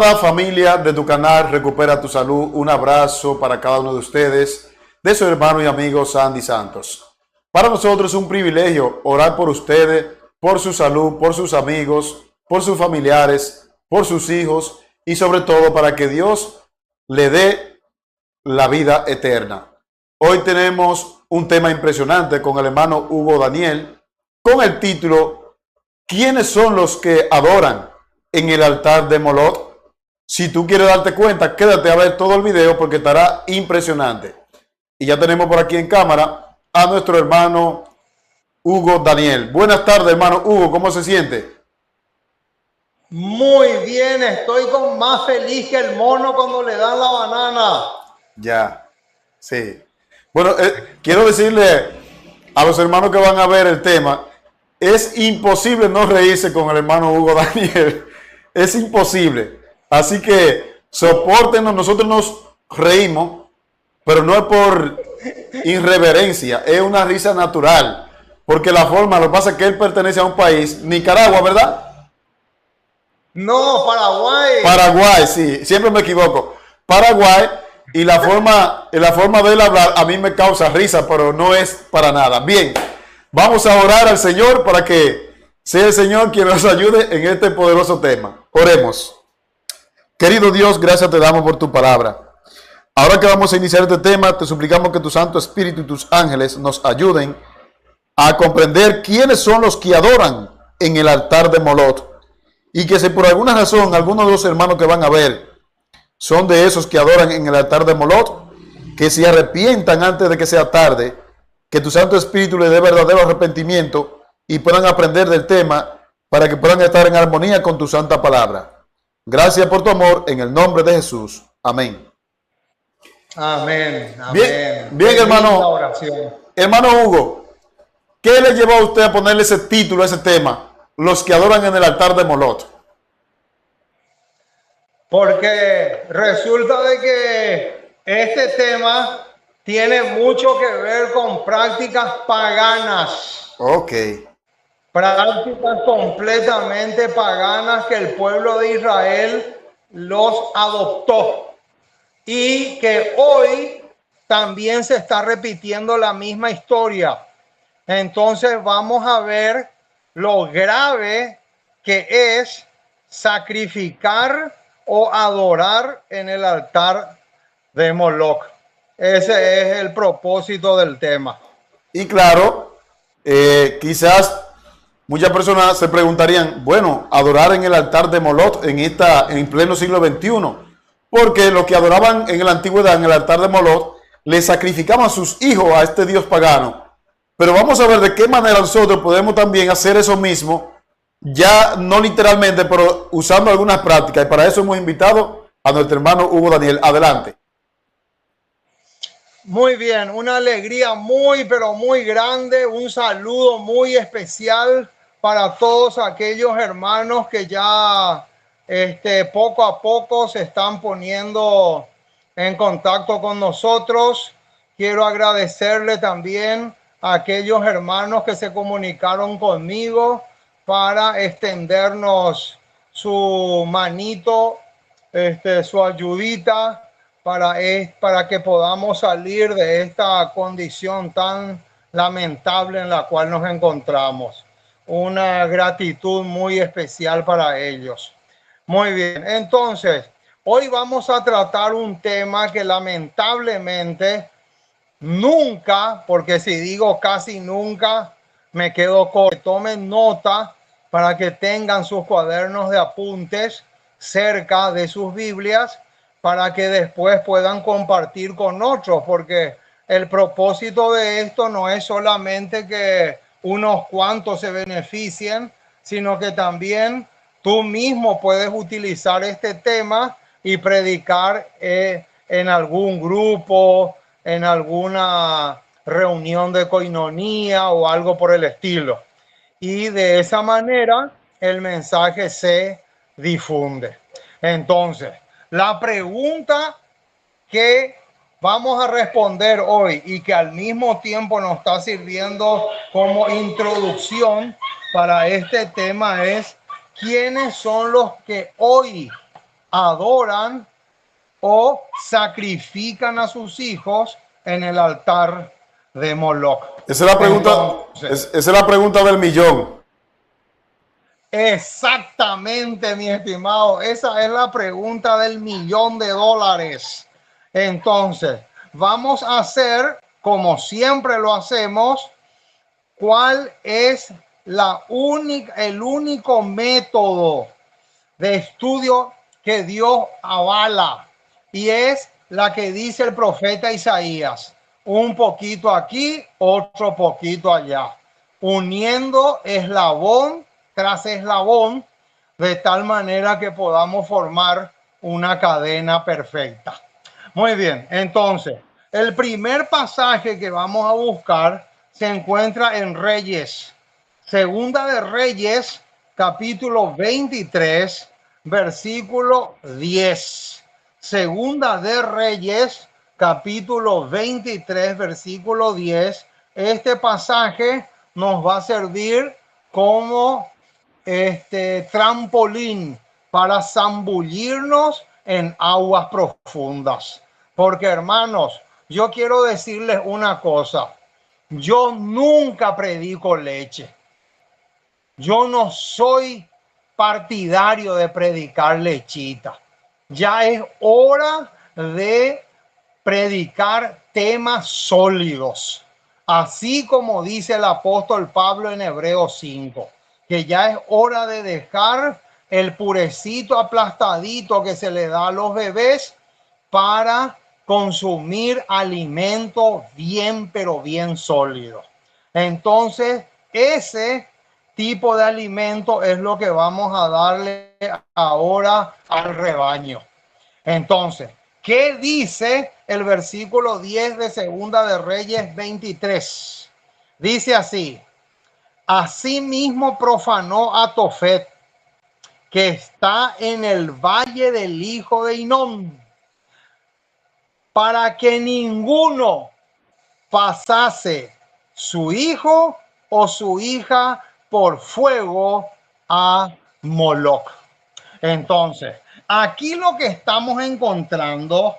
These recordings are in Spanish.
Amada familia de tu canal Recupera tu Salud, un abrazo para cada uno de ustedes, de su hermano y amigo Sandy Santos. Para nosotros es un privilegio orar por ustedes, por su salud, por sus amigos, por sus familiares, por sus hijos y sobre todo para que Dios le dé la vida eterna. Hoy tenemos un tema impresionante con el hermano Hugo Daniel con el título ¿Quiénes son los que adoran en el altar de Moloch? Si tú quieres darte cuenta, quédate a ver todo el video porque estará impresionante. Y ya tenemos por aquí en cámara a nuestro hermano Hugo Daniel. Buenas tardes, hermano Hugo, ¿cómo se siente? Muy bien, estoy más feliz que el mono cuando le dan la banana. Ya, sí. Bueno, quiero decirle a los hermanos que van a ver el tema, es imposible no reírse con el hermano Hugo Daniel. Es imposible. Así que sopórtenos, nosotros nos reímos, pero no es por irreverencia, es una risa natural. Porque la forma, lo que pasa es que él pertenece a un país, Nicaragua, ¿verdad? No, Paraguay. Paraguay, sí, siempre me equivoco. Paraguay, y la forma de él hablar a mí me causa risa, pero no es para nada. Bien, vamos a orar al Señor para que sea el Señor quien nos ayude en este poderoso tema. Oremos. Querido Dios, gracias te damos por tu palabra. Ahora que vamos a iniciar este tema, te suplicamos que tu Santo Espíritu y tus ángeles nos ayuden a comprender quiénes son los que adoran en el altar de Moloch. Y que si por alguna razón algunos de los hermanos que van a ver son de esos que adoran en el altar de Moloch, que se arrepientan antes de que sea tarde, que tu Santo Espíritu les dé verdadero arrepentimiento y puedan aprender del tema para que puedan estar en armonía con tu santa palabra. Gracias por tu amor, en el nombre de Jesús. Amén. Amén. Bien, hermano. Hermano Hugo, ¿qué le llevó a usted a ponerle ese título a ese tema? Los que adoran en el altar de Moloch. Porque resulta de que este tema tiene mucho que ver con prácticas paganas. Ok. Prácticas completamente paganas que el pueblo de Israel los adoptó. Y que hoy también se está repitiendo la misma historia. Entonces vamos a ver lo grave que es sacrificar o adorar en el altar de Moloch. Ese es el propósito del tema. Y claro, quizás muchas personas se preguntarían, bueno, adorar en el altar de Moloch en pleno siglo XXI, porque los que adoraban en la antigüedad en el altar de Moloch le sacrificaban a sus hijos a este dios pagano. Pero vamos a ver de qué manera nosotros podemos también hacer eso mismo, ya no literalmente, pero usando algunas prácticas. Y para eso hemos invitado a nuestro hermano Hugo Daniel. Adelante. Muy bien, una alegría muy, pero muy grande, un saludo muy especial para todos aquellos hermanos que ya poco a poco se están poniendo en contacto con nosotros. Quiero agradecerle también a aquellos hermanos que se comunicaron conmigo para extendernos su manito, su ayudita para que podamos salir de esta condición tan lamentable en la cual nos encontramos. Una gratitud muy especial para ellos. Muy bien, entonces, hoy vamos a tratar un tema que lamentablemente nunca, porque si digo casi nunca, me quedo corto. Tomen nota para que tengan sus cuadernos de apuntes cerca de sus Biblias para que después puedan compartir con otros, porque el propósito de esto no es solamente que unos cuantos se beneficien, sino que también tú mismo puedes utilizar este tema y predicar en algún grupo, en alguna reunión de coinonía o algo por el estilo. Y de esa manera el mensaje se difunde. Entonces, la pregunta que vamos a responder hoy y que al mismo tiempo nos está sirviendo como introducción para este tema es: ¿quiénes son los que hoy adoran o sacrifican a sus hijos en el altar de Moloch. Esa es la pregunta, Entonces, esa es la pregunta del millón. exactamente, mi estimado. Esa es la pregunta del $1.000.000. Entonces, vamos a hacer, como siempre lo hacemos, ¿cuál es el único método de estudio que Dios avala? Y es la que dice el profeta Isaías. Un poquito aquí, otro poquito allá. Uniendo eslabón tras eslabón, de tal manera que podamos formar una cadena perfecta. Muy bien, entonces, el primer pasaje que vamos a buscar se encuentra en Reyes. Segunda de Reyes, capítulo 23, versículo 10. Segunda de Reyes, capítulo 23, versículo 10. Este pasaje nos va a servir como trampolín para zambullirnos en aguas profundas. Porque, hermanos, yo quiero decirles una cosa. Yo nunca predico leche. Yo no soy partidario de predicar lechita. Ya es hora de predicar temas sólidos. Así como dice el apóstol Pablo en Hebreos 5, que ya es hora de dejar el purecito aplastadito que se le da a los bebés para consumir alimento bien, pero bien sólido. Entonces, ese tipo de alimento es lo que vamos a darle ahora al rebaño. Entonces, ¿qué dice el versículo 10 de Segunda de Reyes 23? Dice así: asimismo profanó a Tofet, que está en el valle del hijo de Hinnom, para que ninguno pasase su hijo o su hija por fuego a Moloch. Entonces, aquí lo que estamos encontrando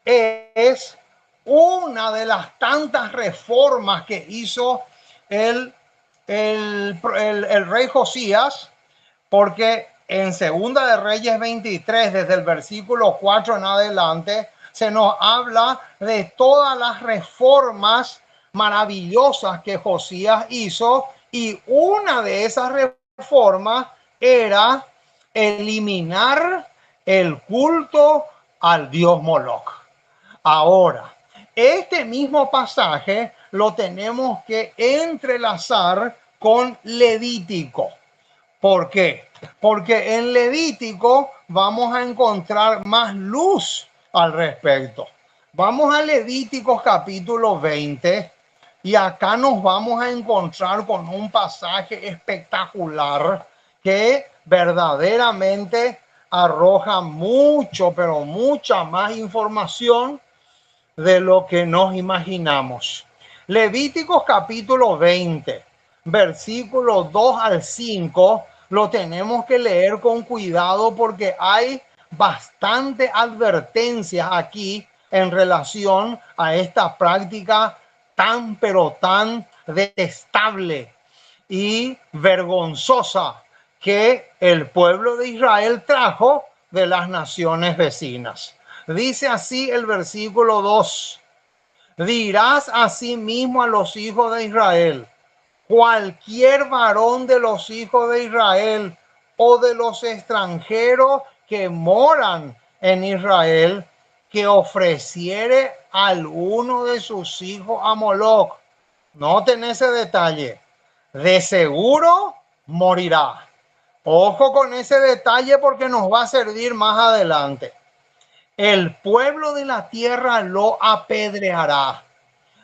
es una de las tantas reformas que hizo el rey Josías, porque en Segunda de Reyes 23, desde el versículo 4 en adelante, se nos habla de todas las reformas maravillosas que Josías hizo, y una de esas reformas era eliminar el culto al dios Moloch. Ahora, este mismo pasaje lo tenemos que entrelazar con Levítico. ¿Por qué? Porque en Levítico vamos a encontrar más luz al respecto. Vamos a Levíticos capítulo 20 y acá nos vamos a encontrar con un pasaje espectacular que verdaderamente arroja mucho, pero mucha más información de lo que nos imaginamos. Levíticos capítulo 20, versículos 2 al 5, lo tenemos que leer con cuidado porque hay bastante advertencias aquí en relación a esta práctica tan, pero tan detestable y vergonzosa que el pueblo de Israel trajo de las naciones vecinas. Dice así el versículo 2: dirás asimismo a los hijos de Israel: cualquier varón de los hijos de Israel o de los extranjeros que moran en Israel, que ofreciere alguno de sus hijos a Moloch, noten ese detalle, de seguro morirá. Ojo con ese detalle porque nos va a servir más adelante. El pueblo de la tierra lo apedreará.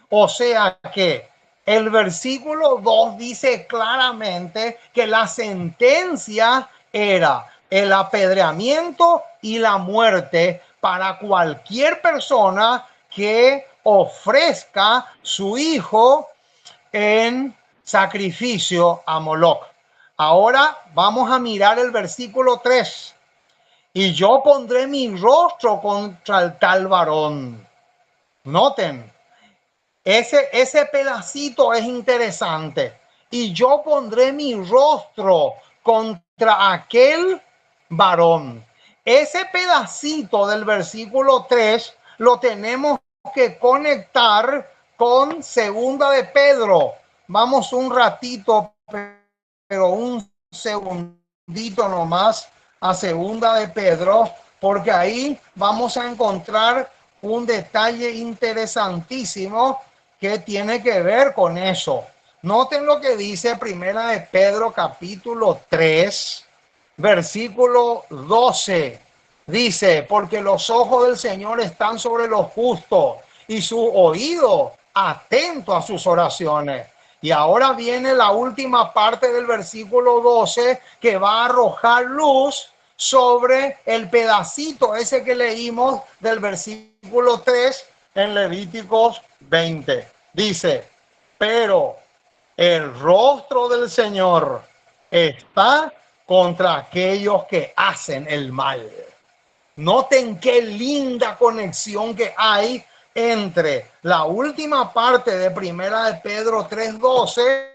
O sea que el versículo 2 dice claramente que la sentencia era el apedreamiento y la muerte para cualquier persona que ofrezca su hijo en sacrificio a Moloch. Ahora vamos a mirar el versículo 3. y yo pondré mi rostro contra el tal varón. Noten, ese pedacito es interesante. Y yo pondré mi rostro contra aquel varón. Ese pedacito del versículo 3 lo tenemos que conectar con segunda de Pedro. Vamos un ratito, pero un segundito nomás a segunda de Pedro, porque ahí vamos a encontrar un detalle interesantísimo que tiene que ver con eso. Noten lo que dice primera de Pedro capítulo 3, versículo 12. Dice, porque los ojos del Señor están sobre los justos y su oído atento a sus oraciones. Y ahora viene la última parte del versículo 12 que va a arrojar luz sobre el pedacito ese que leímos del versículo 3 en Levíticos 20. Dice, pero el rostro del Señor está contra aquellos que hacen el mal. Noten qué linda conexión que hay entre la última parte de primera de Pedro 3:12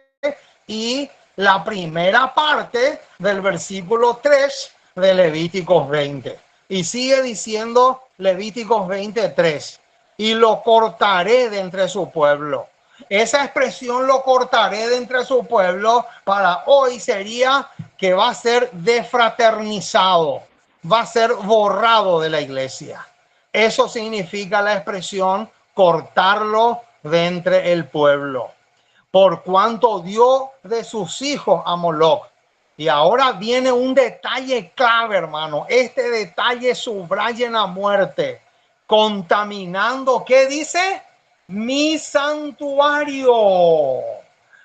y la primera parte del versículo 3 de Levíticos 20. Y sigue diciendo Levíticos 23, y lo cortaré de entre su pueblo. Esa expresión, lo cortaré de entre su pueblo, para hoy sería que va a ser defraternizado, va a ser borrado de la iglesia. Eso significa la expresión cortarlo de entre el pueblo. Por cuanto dio de sus hijos a Moloch. Y ahora viene un detalle clave, hermano. Este detalle subraya en la muerte. Contaminando, ¿qué dice? Mi santuario.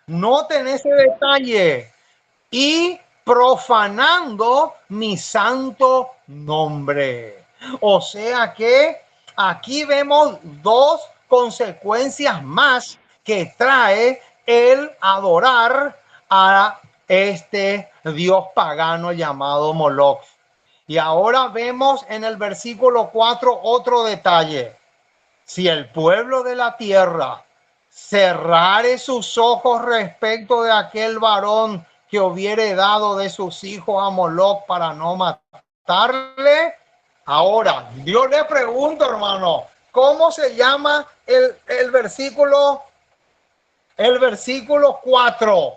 Noten ese detalle. Y profanando mi santo nombre. O sea que aquí vemos dos consecuencias más que trae el adorar a este dios pagano llamado Moloch. Y ahora vemos en el versículo 4 otro detalle. Si el pueblo de la tierra cerrare sus ojos respecto de aquel varón que hubiere dado de sus hijos a Moloch para no matarle. Ahora, yo le pregunto, hermano, ¿cómo se llama el versículo 4?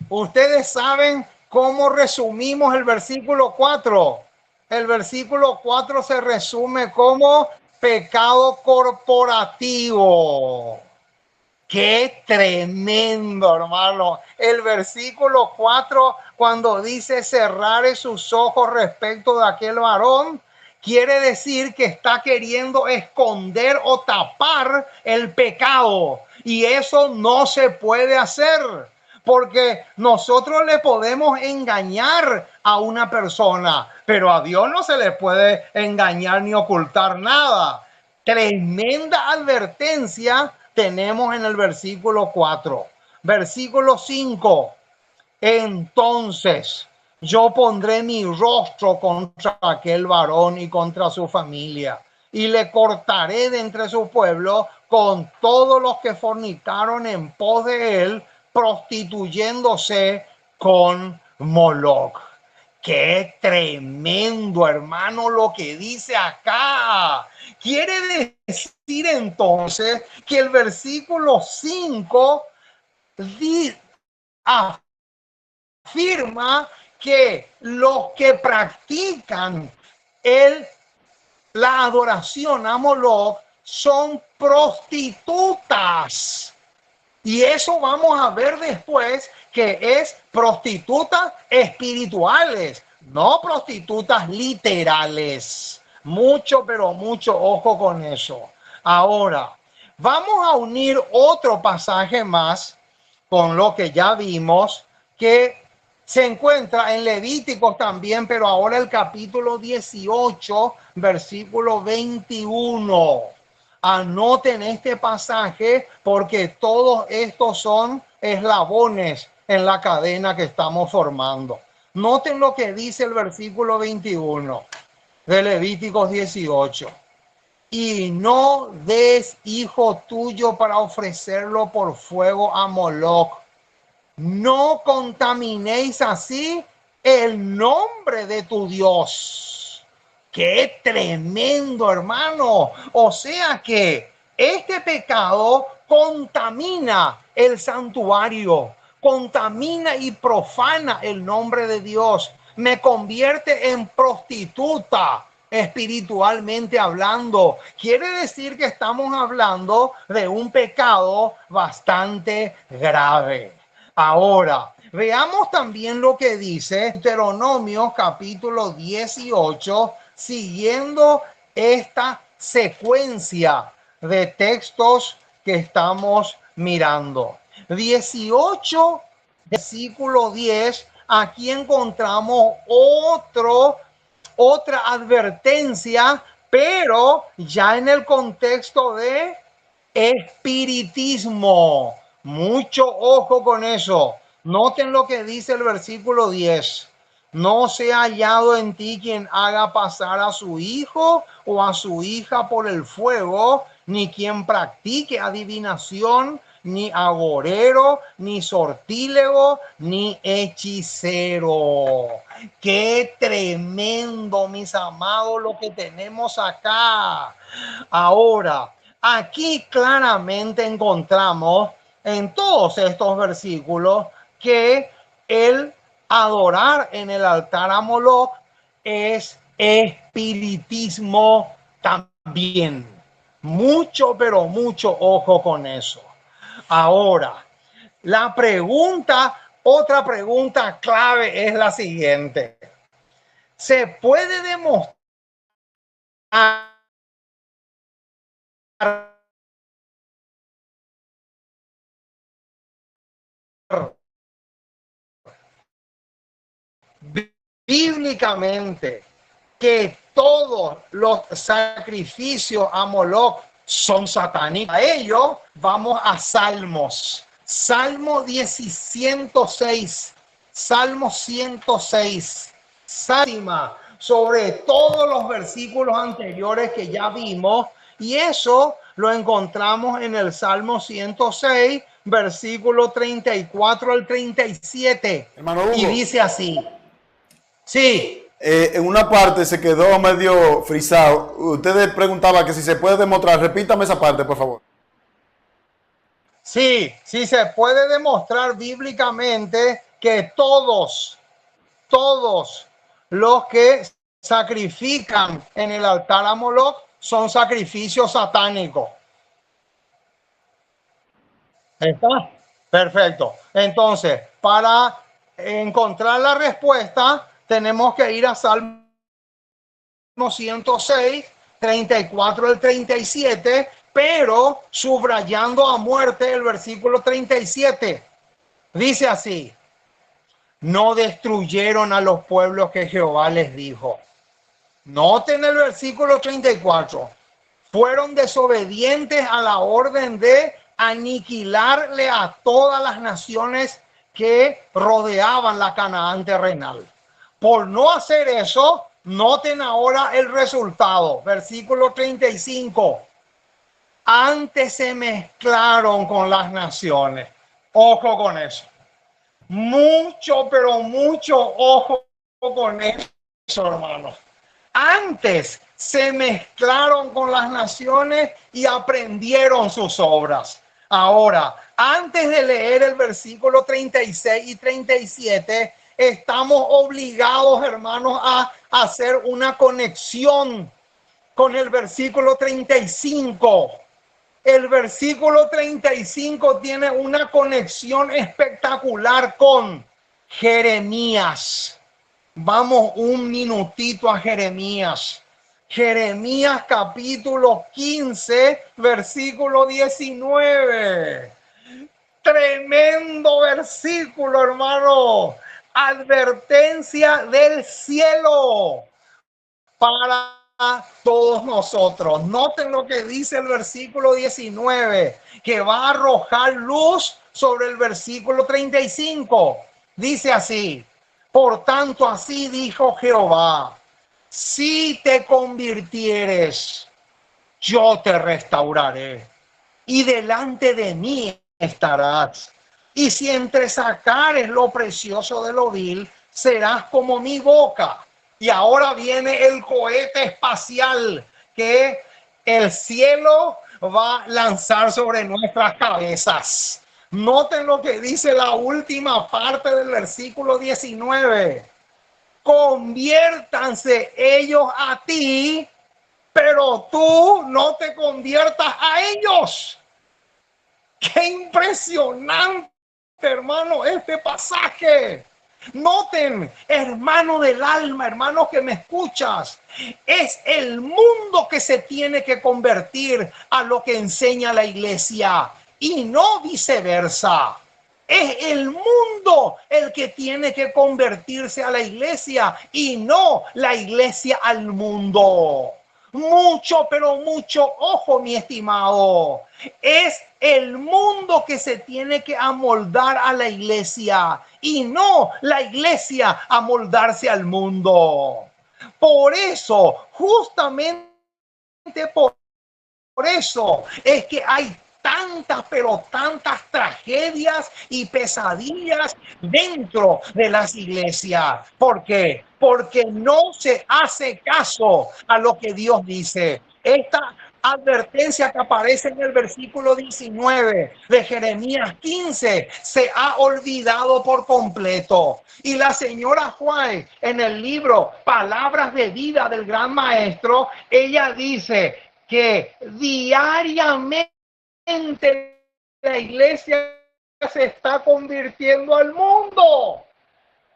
Ustedes saben cómo resumimos el versículo 4. El versículo 4 se resume como pecado corporativo. Qué tremendo, hermano. El versículo 4, cuando dice cerrare sus ojos respecto de aquel varón, quiere decir que está queriendo esconder o tapar el pecado. Y eso no se puede hacer, porque nosotros le podemos engañar a una persona, pero a Dios no se le puede engañar ni ocultar nada. Tremenda advertencia tenemos en el versículo 4. Versículo 5. Entonces yo pondré mi rostro contra aquel varón y contra su familia, y le cortaré de entre su pueblo con todos los que fornicaron en pos de él, prostituyéndose con Moloch. Qué tremendo, hermano, lo que dice acá. Quiere decir entonces que el versículo 5 afirma que los que practican la adoración a Moloch son prostitutas. Y eso vamos a ver después, que es prostitutas espirituales, no prostitutas literales. Mucho, pero mucho ojo con eso. Ahora, vamos a unir otro pasaje más con lo que ya vimos, que se encuentra en Levíticos también, pero ahora el capítulo 18, versículo 21. Anoten este pasaje, porque todos estos son eslabones en la cadena que estamos formando. Noten lo que dice el versículo 21 de Levíticos 18. Y no des hijo tuyo para ofrecerlo por fuego a Moloc. No contaminéis así el nombre de tu Dios. ¡Qué tremendo, hermano! O sea que este pecado contamina el santuario, contamina y profana el nombre de Dios, me convierte en prostituta espiritualmente hablando. Quiere decir que estamos hablando de un pecado bastante grave. Ahora, veamos también lo que dice Deuteronomio capítulo 18, siguiendo esta secuencia de textos que estamos mirando. 18, versículo 10, aquí encontramos otra advertencia, pero ya en el contexto de espiritismo. Mucho ojo con eso. Noten lo que dice el versículo 10. No sea hallado en ti quien haga pasar a su hijo o a su hija por el fuego, ni quien practique adivinación, ni agorero, ni sortílego, ni hechicero. Qué tremendo, mis amados, lo que tenemos acá. Ahora, aquí claramente encontramos en todos estos versículos que el adorar en el altar a Moloc es espiritismo también. Mucho, pero mucho ojo con eso. Ahora, la pregunta, otra pregunta clave es la siguiente. ¿Se puede demostrar bíblicamente que todos los sacrificios a Moloc son satánicos? A ello vamos a Salmos. Salmo 106. Salmo 106. Sálima sobre todos los versículos anteriores que ya vimos, y eso lo encontramos en el Salmo 106, versículo 34 al 37. Hermano Hugo, y dice así. Sí. En una parte se quedó medio frisado. Usted preguntaba que si se puede demostrar. Repítame esa parte, por favor. Sí, sí se puede demostrar bíblicamente que todos los que sacrifican en el altar a Moloc son sacrificios satánicos. ¿Está? Perfecto. Entonces, para encontrar la respuesta, tenemos que ir a Salmo 106, 34 al 37, pero subrayando a muerte el versículo 37. Dice así: no destruyeron a los pueblos que Jehová les dijo. Noten el versículo 34. Fueron desobedientes a la orden de aniquilarle a todas las naciones que rodeaban la Canaán terrenal. Por no hacer eso, noten ahora el resultado. Versículo 35. Antes se mezclaron con las naciones. Ojo con eso. Mucho, pero mucho ojo con eso, hermanos. Antes se mezclaron con las naciones y aprendieron sus obras. Ahora, antes de leer el versículo 36 y 37, estamos obligados, hermanos, a hacer una conexión con el versículo 35. El versículo 35 tiene una conexión espectacular con Jeremías. Vamos un minutito a Jeremías. Jeremías capítulo 15, versículo 19. Tremendo versículo, hermano. Advertencia del cielo para todos nosotros. Noten lo que dice el versículo 19, que va a arrojar luz sobre el versículo 35. Dice así: Por tanto, así dijo Jehová: si te convirtieres, yo te restauraré, y delante de mí estarás. Y si entresacares lo precioso de lo vil, serás como mi boca. Y ahora viene el cohete espacial que el cielo va a lanzar sobre nuestras cabezas. Noten lo que dice la última parte del versículo 19. Conviértanse ellos a ti, pero tú no te conviertas a ellos. ¡Qué impresionante, hermano, este pasaje! Noten, hermano del alma, hermano que me escuchas, es el mundo que se tiene que convertir a lo que enseña la iglesia y no viceversa. Es el mundo el que tiene que convertirse a la iglesia y no la iglesia al mundo. Mucho, pero mucho ojo, mi estimado. Es el mundo que se tiene que amoldar a la iglesia y no la iglesia amoldarse al mundo. Por eso, justamente por eso es que hay tantas, pero tantas tragedias y pesadillas dentro de las iglesias. ¿Por qué? Porque no se hace caso a lo que Dios dice. Esta advertencia que aparece en el versículo 19 de Jeremías 15 se ha olvidado por completo. Y la señora White, en el libro Palabras de Vida del Gran Maestro, ella dice que diariamente la iglesia se está convirtiendo al mundo.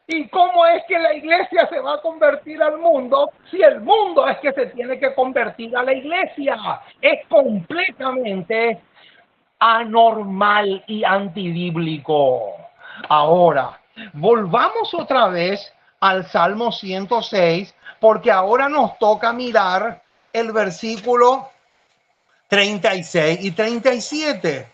¿Y cómo es que la iglesia se va a convertir al mundo si el mundo es que se tiene que convertir a la iglesia? Es completamente anormal y antibíblico. Ahora, volvamos otra vez al Salmo 106, porque ahora nos toca mirar el versículo 36 y 37.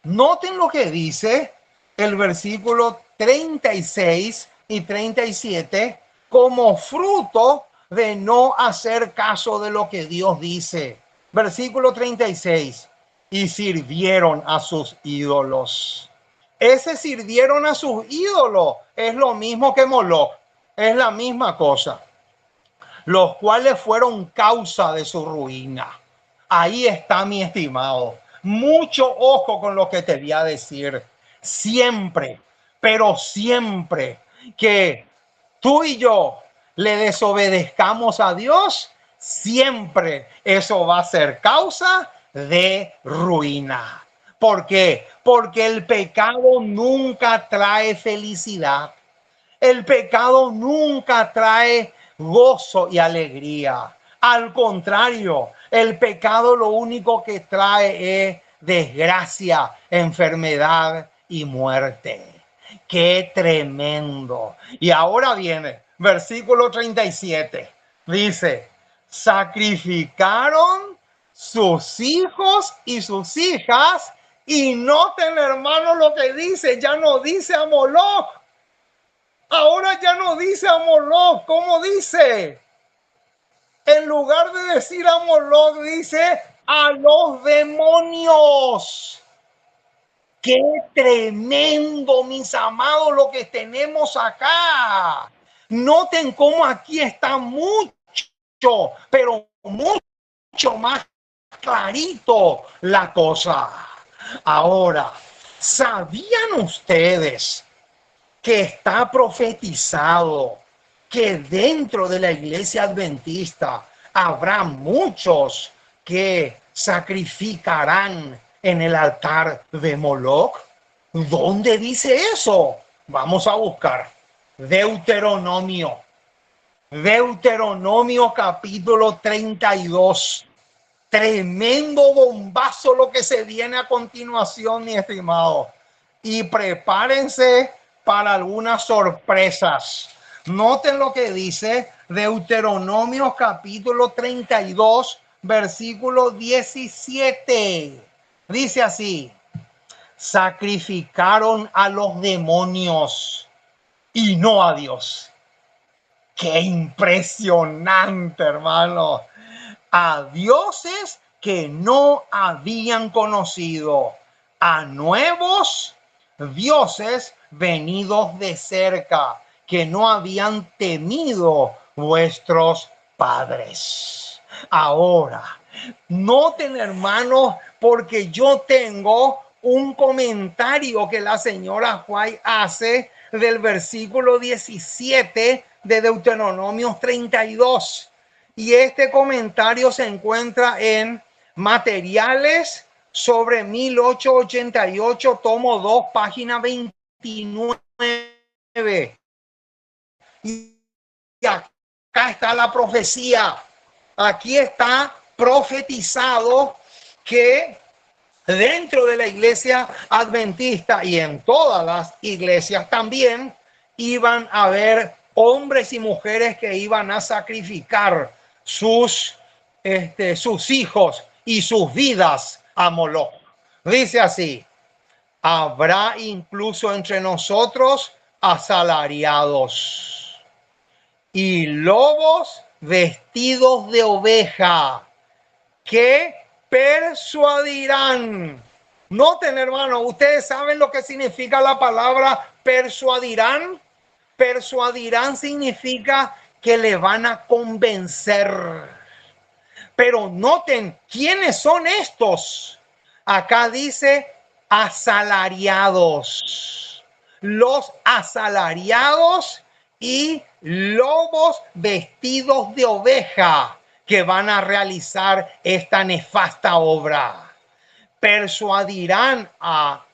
Noten lo que dice el versículo 36 y 37 como fruto de no hacer caso de lo que Dios dice. Versículo 36. Y sirvieron a sus ídolos. Ese sirvieron a sus ídolos es lo mismo que Moloch. Es la misma cosa. Los cuales fueron causa de su ruina. Ahí está, mi estimado. Mucho ojo con lo que te voy a decir. Siempre, pero siempre que tú y yo le desobedezcamos a Dios, siempre eso va a ser causa de ruina. ¿Por qué? Porque el pecado nunca trae felicidad. El pecado nunca trae gozo y alegría. Al contrario, el pecado lo único que trae es desgracia, enfermedad y muerte. ¡Qué tremendo! Y ahora viene, versículo 37. Dice, sacrificaron sus hijos y sus hijas. Y noten, hermano, lo que dice. Ya no dice a Moloch. Ahora ya no dice a Moloch. ¿Cómo dice? En lugar de decir a Moloch, dice a los demonios. ¡Qué tremendo, mis amados, lo que tenemos acá! Noten cómo aquí está mucho, pero mucho más clarito la cosa. Ahora, ¿sabían ustedes que está profetizado que dentro de la iglesia adventista habrá muchos que sacrificarán en el altar de Moloch? ¿Dónde dice eso? Vamos a buscar. Deuteronomio capítulo 32. Tremendo bombazo lo que se viene a continuación, mi estimado. Y prepárense para algunas sorpresas. Noten lo que dice Deuteronomio capítulo 32, versículo 17. Dice así: sacrificaron a los demonios y no a Dios. ¡Qué impresionante, hermano! A dioses que no habían conocido, a nuevos dioses venidos de cerca, que no habían temido vuestros padres. Ahora, noten, hermanos, porque yo tengo un comentario que la señora White hace del versículo 17 de Deuteronomio 32. Y este comentario se encuentra en Materiales sobre 1888, tomo 2, página 29. Y acá está la profecía. Aquí está profetizado que dentro de la iglesia adventista y en todas las iglesias también iban a haber hombres y mujeres que iban a sacrificar sus hijos y sus vidas a Moloch. Dice así: habrá incluso entre nosotros asalariados y lobos vestidos de oveja que persuadirán. Noten, hermano, ustedes saben lo que significa la palabra persuadirán. Persuadirán significa que le van a convencer. Pero noten, ¿quiénes son estos? Acá dice asalariados. Los asalariados y lobos vestidos de oveja que van a realizar esta nefasta obra. Persuadirán a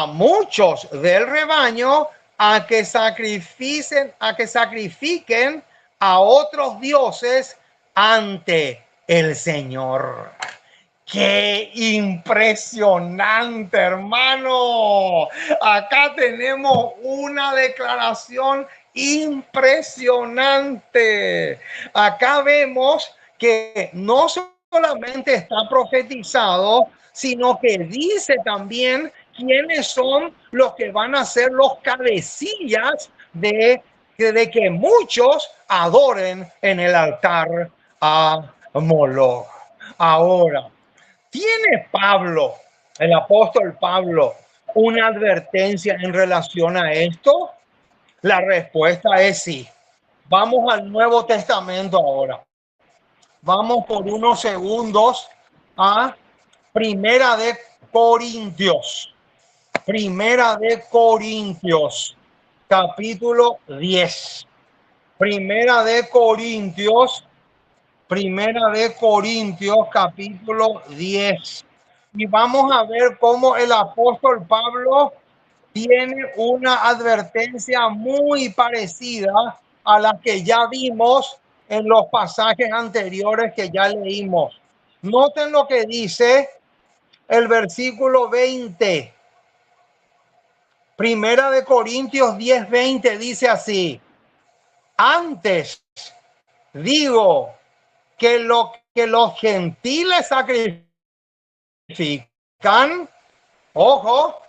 muchos del rebaño a que sacrifiquen a otros dioses ante el Señor. ¡Qué impresionante, hermano! Acá tenemos una declaración impresionante. Acá vemos que no solamente está profetizado, sino que dice también quiénes son los que van a ser los cabecillas de que muchos adoren en el altar a Moloch. Ahora, ¿tiene Pablo, el apóstol Pablo, una advertencia en relación a esto? La respuesta es sí. Vamos al Nuevo Testamento ahora. Vamos por unos segundos a Primera de Corintios. Primera de Corintios, capítulo 10. Primera de Corintios, capítulo 10. Y vamos a ver cómo el apóstol Pablo tiene una advertencia muy parecida a la que ya vimos en los pasajes anteriores que ya leímos. Noten lo que dice el versículo 20. Primera de Corintios 10:20 dice así: antes digo que lo que los gentiles sacrifican, ojo,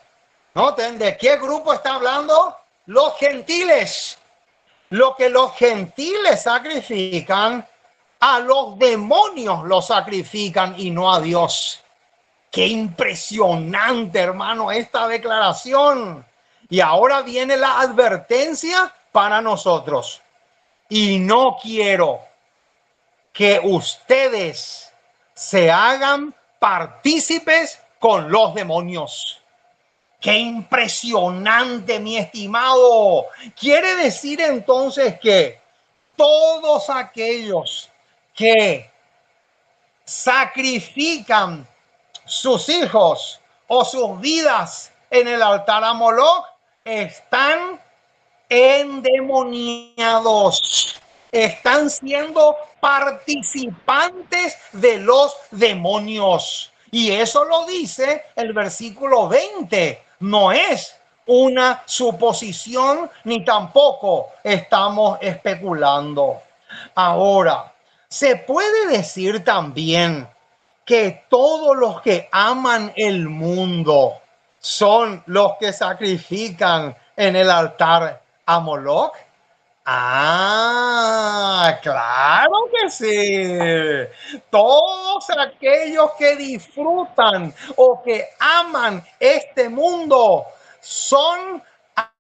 noten de qué grupo está hablando, los gentiles. Lo que los gentiles sacrifican, a los demonios los sacrifican y no a Dios. Qué impresionante, hermano, esta declaración. Y ahora viene la advertencia para nosotros. Y no quiero que ustedes se hagan partícipes con los demonios. ¡Qué impresionante, mi estimado! Quiere decir entonces que todos aquellos que sacrifican sus hijos o sus vidas en el altar a Moloch están endemoniados, están siendo participantes de los demonios. Y eso lo dice el versículo 20. No es una suposición ni tampoco estamos especulando. Ahora, se puede decir también que todos los que aman el mundo son los que sacrifican en el altar ¿A Moloch? Ah, claro que sí. Todos aquellos que disfrutan o que aman este mundo son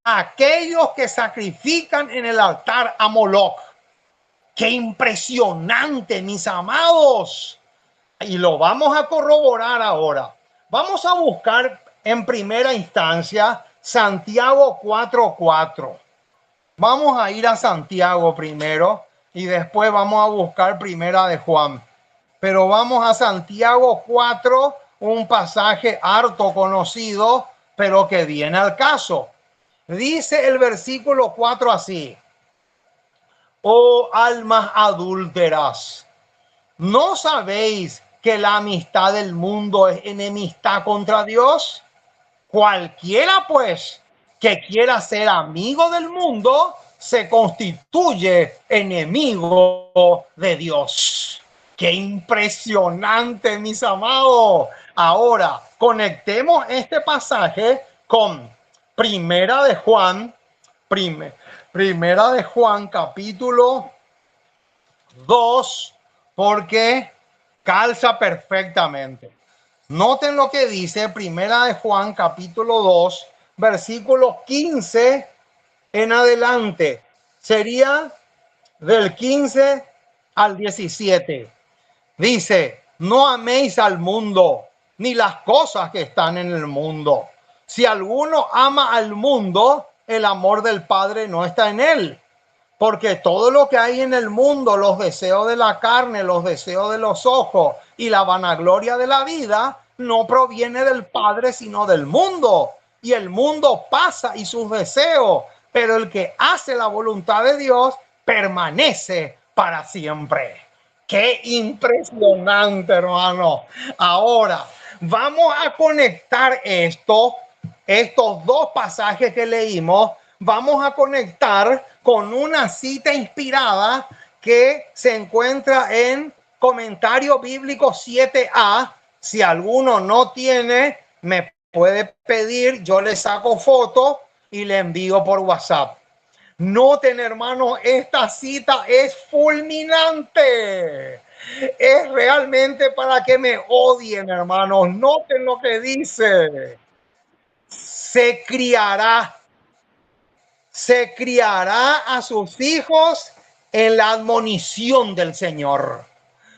aquellos que sacrifican en el altar a Moloch. ¡Qué impresionante, mis amados! Y lo vamos a corroborar ahora. Vamos a buscar en primera instancia Santiago 4:4. Vamos a ir a Santiago primero y después vamos a buscar primera de Juan. Pero vamos a Santiago 4, un pasaje harto conocido, pero que viene al caso. Dice el versículo 4 así: oh almas adúlteras, ¿no sabéis que la amistad del mundo es enemistad contra Dios? Cualquiera, pues, que quiera ser amigo del mundo, se constituye enemigo de Dios. ¡Qué impresionante, mis amados! Ahora, conectemos este pasaje con Primera de Juan, Primera de Juan, capítulo 2, porque calza perfectamente. Noten lo que dice Primera de Juan, capítulo 2, versículo 15 en adelante. Sería del 15 al 17. Dice: no améis al mundo, ni las cosas que están en el mundo. Si alguno ama al mundo, el amor del Padre no está en él. Porque todo lo que hay en el mundo, los deseos de la carne, los deseos de los ojos y la vanagloria de la vida, no proviene del Padre, sino del mundo. Y el mundo pasa y sus deseos, pero el que hace la voluntad de Dios permanece para siempre. ¡Qué impresionante, hermano! Ahora, vamos a conectar estos dos pasajes que leímos, vamos a conectar con una cita inspirada que se encuentra en Comentario Bíblico 7a. Si alguno no tiene, me puede pedir, yo le saco foto y le envío por WhatsApp. Noten, hermanos, esta cita es fulminante. Es realmente para que me odien, hermanos. Noten lo que dice: se criará a sus hijos en la admonición del Señor.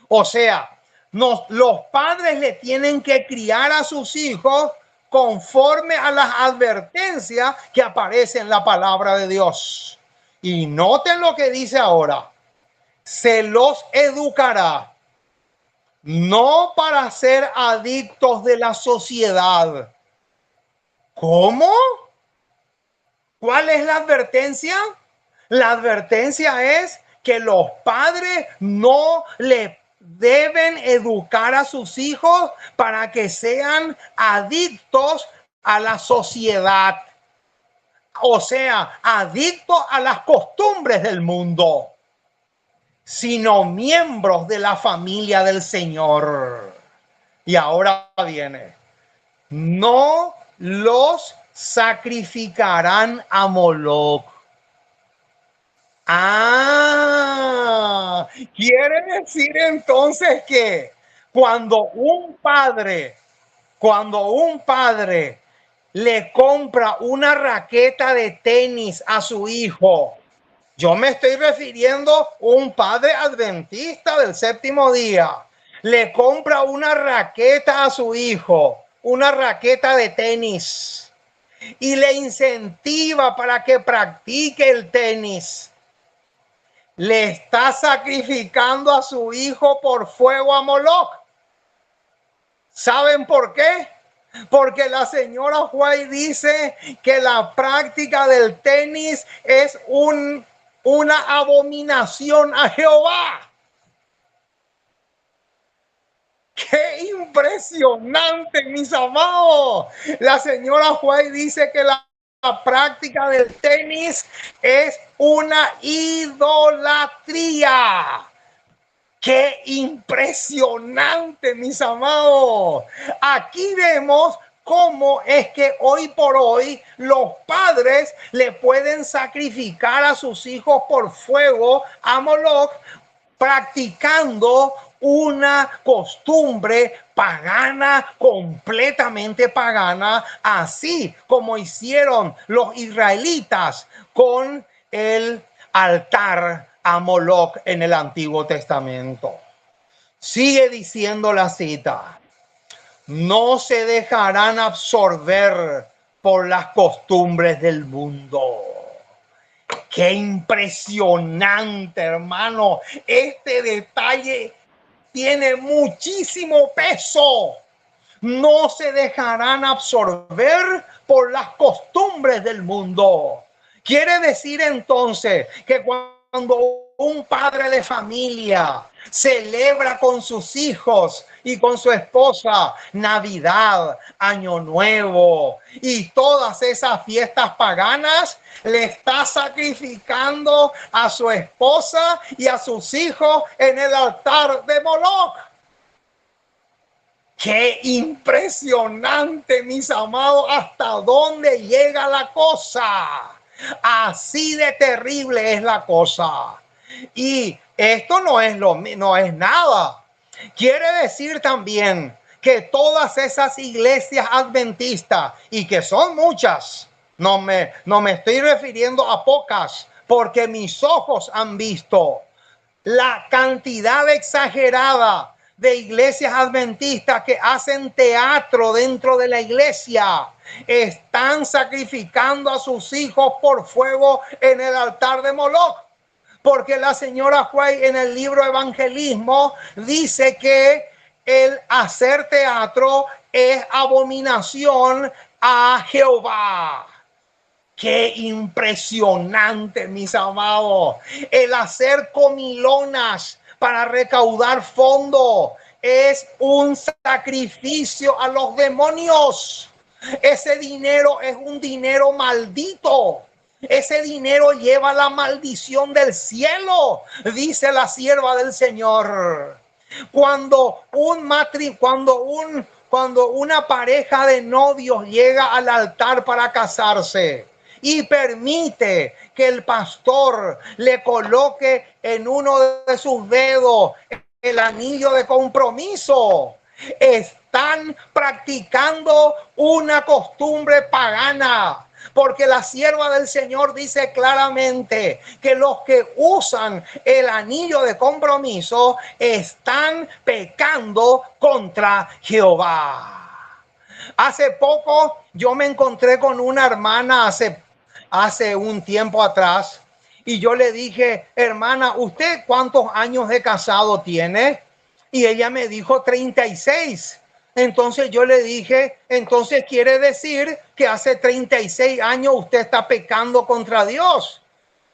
O sea, los padres le tienen que criar a sus hijos conforme a las advertencias que aparecen en la palabra de Dios. Y noten lo que dice ahora: se los educará no para ser adictos de la sociedad. ¿Cómo? ¿Cuál es la advertencia? La advertencia es que los padres no le deben educar a sus hijos para que sean adictos a la sociedad. O sea, adictos a las costumbres del mundo, sino miembros de la familia del Señor. Y ahora viene: no los sacrificarán a Moloch. Quiere decir entonces que cuando un padre le compra una raqueta de tenis a su hijo, yo me estoy refiriendo a un padre adventista del séptimo día, le compra una raqueta a su hijo, una raqueta de tenis, y le incentiva para que practique el tenis, le está sacrificando a su hijo por fuego a Moloch. ¿Saben por qué? Porque la señora White dice que la práctica del tenis es una abominación a Jehová. ¡Qué impresionante, mis amados! La señora White dice que la práctica del tenis es una idolatría. ¡Qué impresionante, mis amados! Aquí vemos cómo es que hoy por hoy los padres le pueden sacrificar a sus hijos por fuego a Moloch, practicando una costumbre pagana, completamente pagana, así como hicieron los israelitas con el altar a Moloch en el Antiguo Testamento. Sigue diciendo la cita: no se dejarán absorber por las costumbres del mundo. Qué impresionante, hermano. Este detalle tiene muchísimo peso. No se dejarán absorber por las costumbres del mundo. Quiere decir entonces que cuando un padre de familia celebra con sus hijos y con su esposa Navidad, Año Nuevo y todas esas fiestas paganas, le está sacrificando a su esposa y a sus hijos en el altar de Moloch. Qué impresionante, mis amados, hasta dónde llega la cosa. Así de terrible es la cosa. Y esto no es nada. Quiere decir también que todas esas iglesias adventistas, y que son muchas, no me estoy refiriendo a pocas, porque mis ojos han visto la cantidad exagerada de iglesias adventistas que hacen teatro dentro de la iglesia. Están sacrificando a sus hijos por fuego en el altar de Moloch. Porque la señora White en el libro Evangelismo dice que el hacer teatro es abominación a Jehová. Qué impresionante, mis amados. El hacer comilonas para recaudar fondos es un sacrificio a los demonios. Ese dinero es un dinero maldito. Ese dinero lleva la maldición del cielo, dice la sierva del Señor. Cuando una pareja de novios llega al altar para casarse y permite que el pastor le coloque en uno de sus dedos el anillo de compromiso, están practicando una costumbre pagana. Porque la sierva del Señor dice claramente que los que usan el anillo de compromiso están pecando contra Jehová. Hace poco yo me encontré con una hermana hace un tiempo atrás y yo le dije: hermana, ¿usted cuántos años de casado tiene? Y ella me dijo 36. Entonces yo le dije: entonces quiere decir que hace 36 años usted está pecando contra Dios.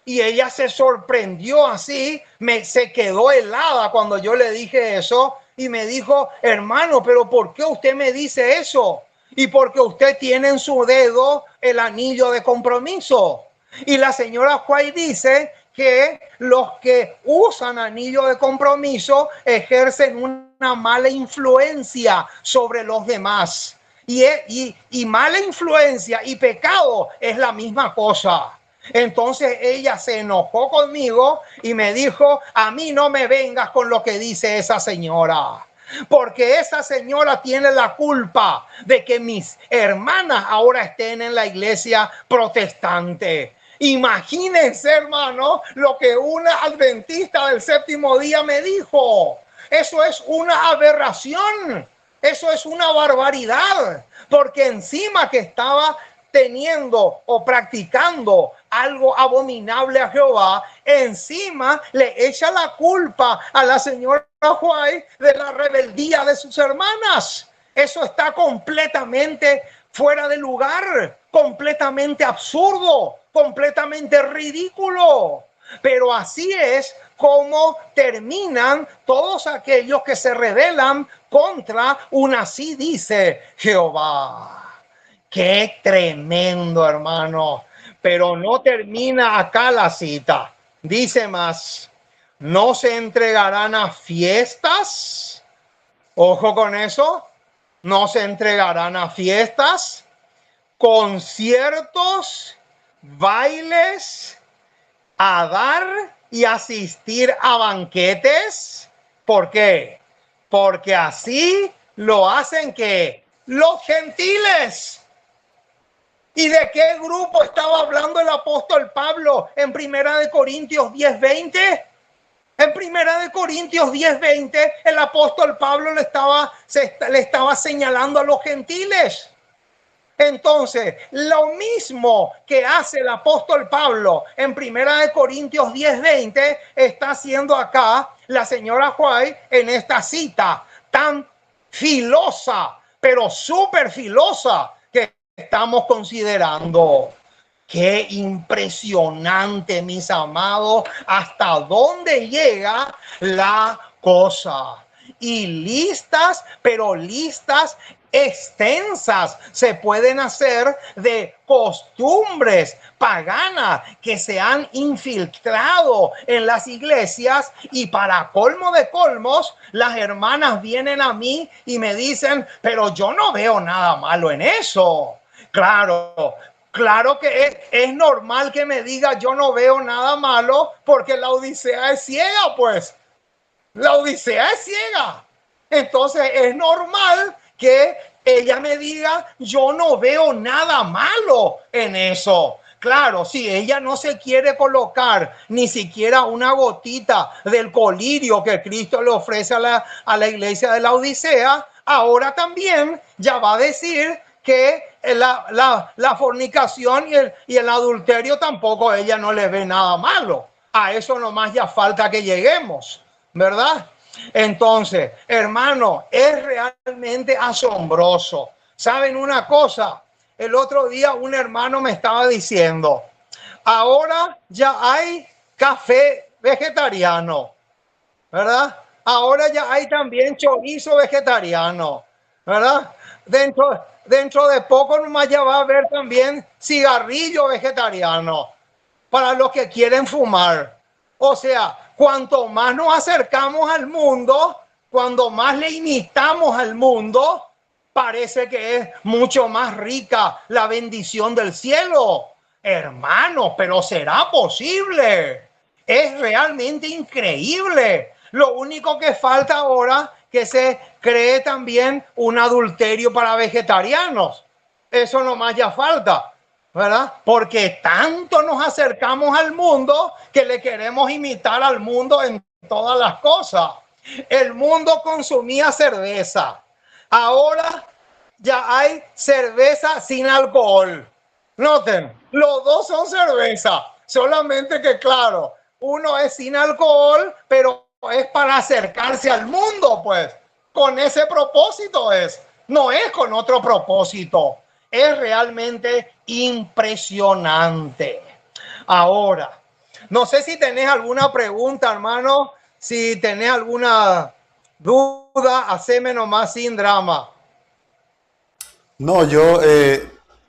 Y ella se sorprendió así, se quedó helada cuando yo le dije eso y me dijo: hermano, pero ¿por qué usted me dice eso? Y porque usted tiene en su dedo el anillo de compromiso. Y la señora White dice que los que usan anillo de compromiso ejercen una mala influencia sobre los demás. Y mala influencia y pecado es la misma cosa. Entonces ella se enojó conmigo y me dijo: a mí no me vengas con lo que dice esa señora, porque esa señora tiene la culpa de que mis hermanas ahora estén en la iglesia protestante. Imagínense, hermano, lo que una adventista del séptimo día me dijo. Eso es una aberración. Eso es una barbaridad. Porque encima que estaba teniendo o practicando algo abominable a Jehová, encima le echa la culpa a la señora White de la rebeldía de sus hermanas. Eso está completamente fuera de lugar, completamente absurdo, completamente ridículo. Pero así es como terminan todos aquellos que se rebelan contra un así dice Jehová. Qué tremendo, hermano. Pero no termina acá la cita. Dice más: no se entregarán a fiestas. Ojo con eso. no se entregarán a fiestas, conciertos, bailes, a dar y asistir a banquetes. ¿Por qué? Porque así lo hacen que los gentiles. ¿Y de qué grupo estaba hablando el apóstol Pablo en 1 Corintios 10:20? En 1 Corintios 10:20 el apóstol Pablo le estaba señalando a los gentiles. Entonces, lo mismo que hace el apóstol Pablo en 1 Corintios 10:20 está haciendo acá la señora White en esta cita tan filosa, pero súper filosa que estamos considerando. Qué impresionante, mis amados, hasta dónde llega la cosa. Y listas, pero listas extensas se pueden hacer de costumbres paganas que se han infiltrado en las iglesias, y para colmo de colmos, las hermanas vienen a mí y me dicen, pero yo no veo nada malo en eso. Claro que es normal que me diga yo no veo nada malo, porque la Odisea es ciega, pues. La Odisea es ciega. Entonces es normal que ella me diga yo no veo nada malo en eso. Claro, si ella no se quiere colocar ni siquiera una gotita del colirio que Cristo le ofrece a la iglesia de la Odisea, ahora también ya va a decir que la fornicación y el adulterio tampoco ella no le ve nada malo. A eso nomás ya falta que lleguemos, ¿verdad? Entonces, hermano, es realmente asombroso. ¿Saben una cosa? El otro día un hermano me estaba diciendo, ahora ya hay café vegetariano, ¿verdad? Ahora ya hay también chorizo vegetariano, ¿verdad? Dentro de poco nomás ya va a haber también cigarrillo vegetariano para los que quieren fumar. O sea, cuanto más nos acercamos al mundo, cuando más le imitamos al mundo, parece que es mucho más rica la bendición del cielo. Hermano, pero ¿será posible? Es realmente increíble. Lo único que falta ahora que se cree también un adulterio para vegetarianos. Eso nomás ya falta, ¿verdad? Porque tanto nos acercamos al mundo que le queremos imitar al mundo en todas las cosas. El mundo consumía cerveza. Ahora ya hay cerveza sin alcohol. Noten, los dos son cerveza, solamente que claro, uno es sin alcohol, pero es para acercarse al mundo, pues. Con ese propósito es, no es con otro propósito. Es realmente impresionante. Ahora, no sé si tenés alguna pregunta, hermano. Si tenés alguna duda, haceme nomás sin drama. No, yo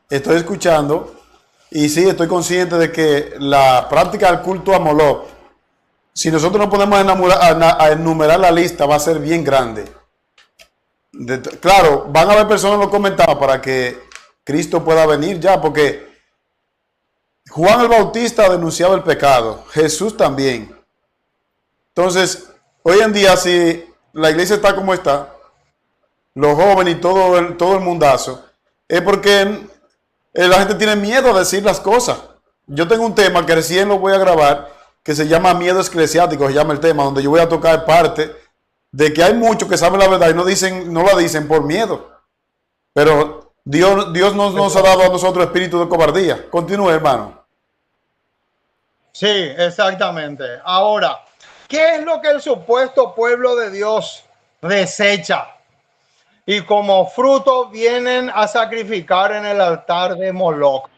estoy escuchando y sí, estoy consciente de que la práctica del culto a Moloch, si nosotros no podemos a enumerar la lista, va a ser bien grande. Claro, van a haber personas en los comentarios para que Cristo pueda venir ya, porque Juan el Bautista denunciaba el pecado, Jesús también. Entonces, hoy en día, si la iglesia está como está, los jóvenes y todo el mundazo, es porque la gente tiene miedo a decir las cosas. Yo tengo un tema que recién lo voy a grabar, que se llama miedo eclesiástico, se llama el tema, donde yo voy a tocar parte de que hay muchos que saben la verdad y no la dicen por miedo. Pero Dios no nos ha dado a nosotros espíritu de cobardía. Continúe, hermano. Sí, exactamente. Ahora, ¿qué es lo que el supuesto pueblo de Dios desecha? Y como fruto vienen a sacrificar en el altar de Moloch.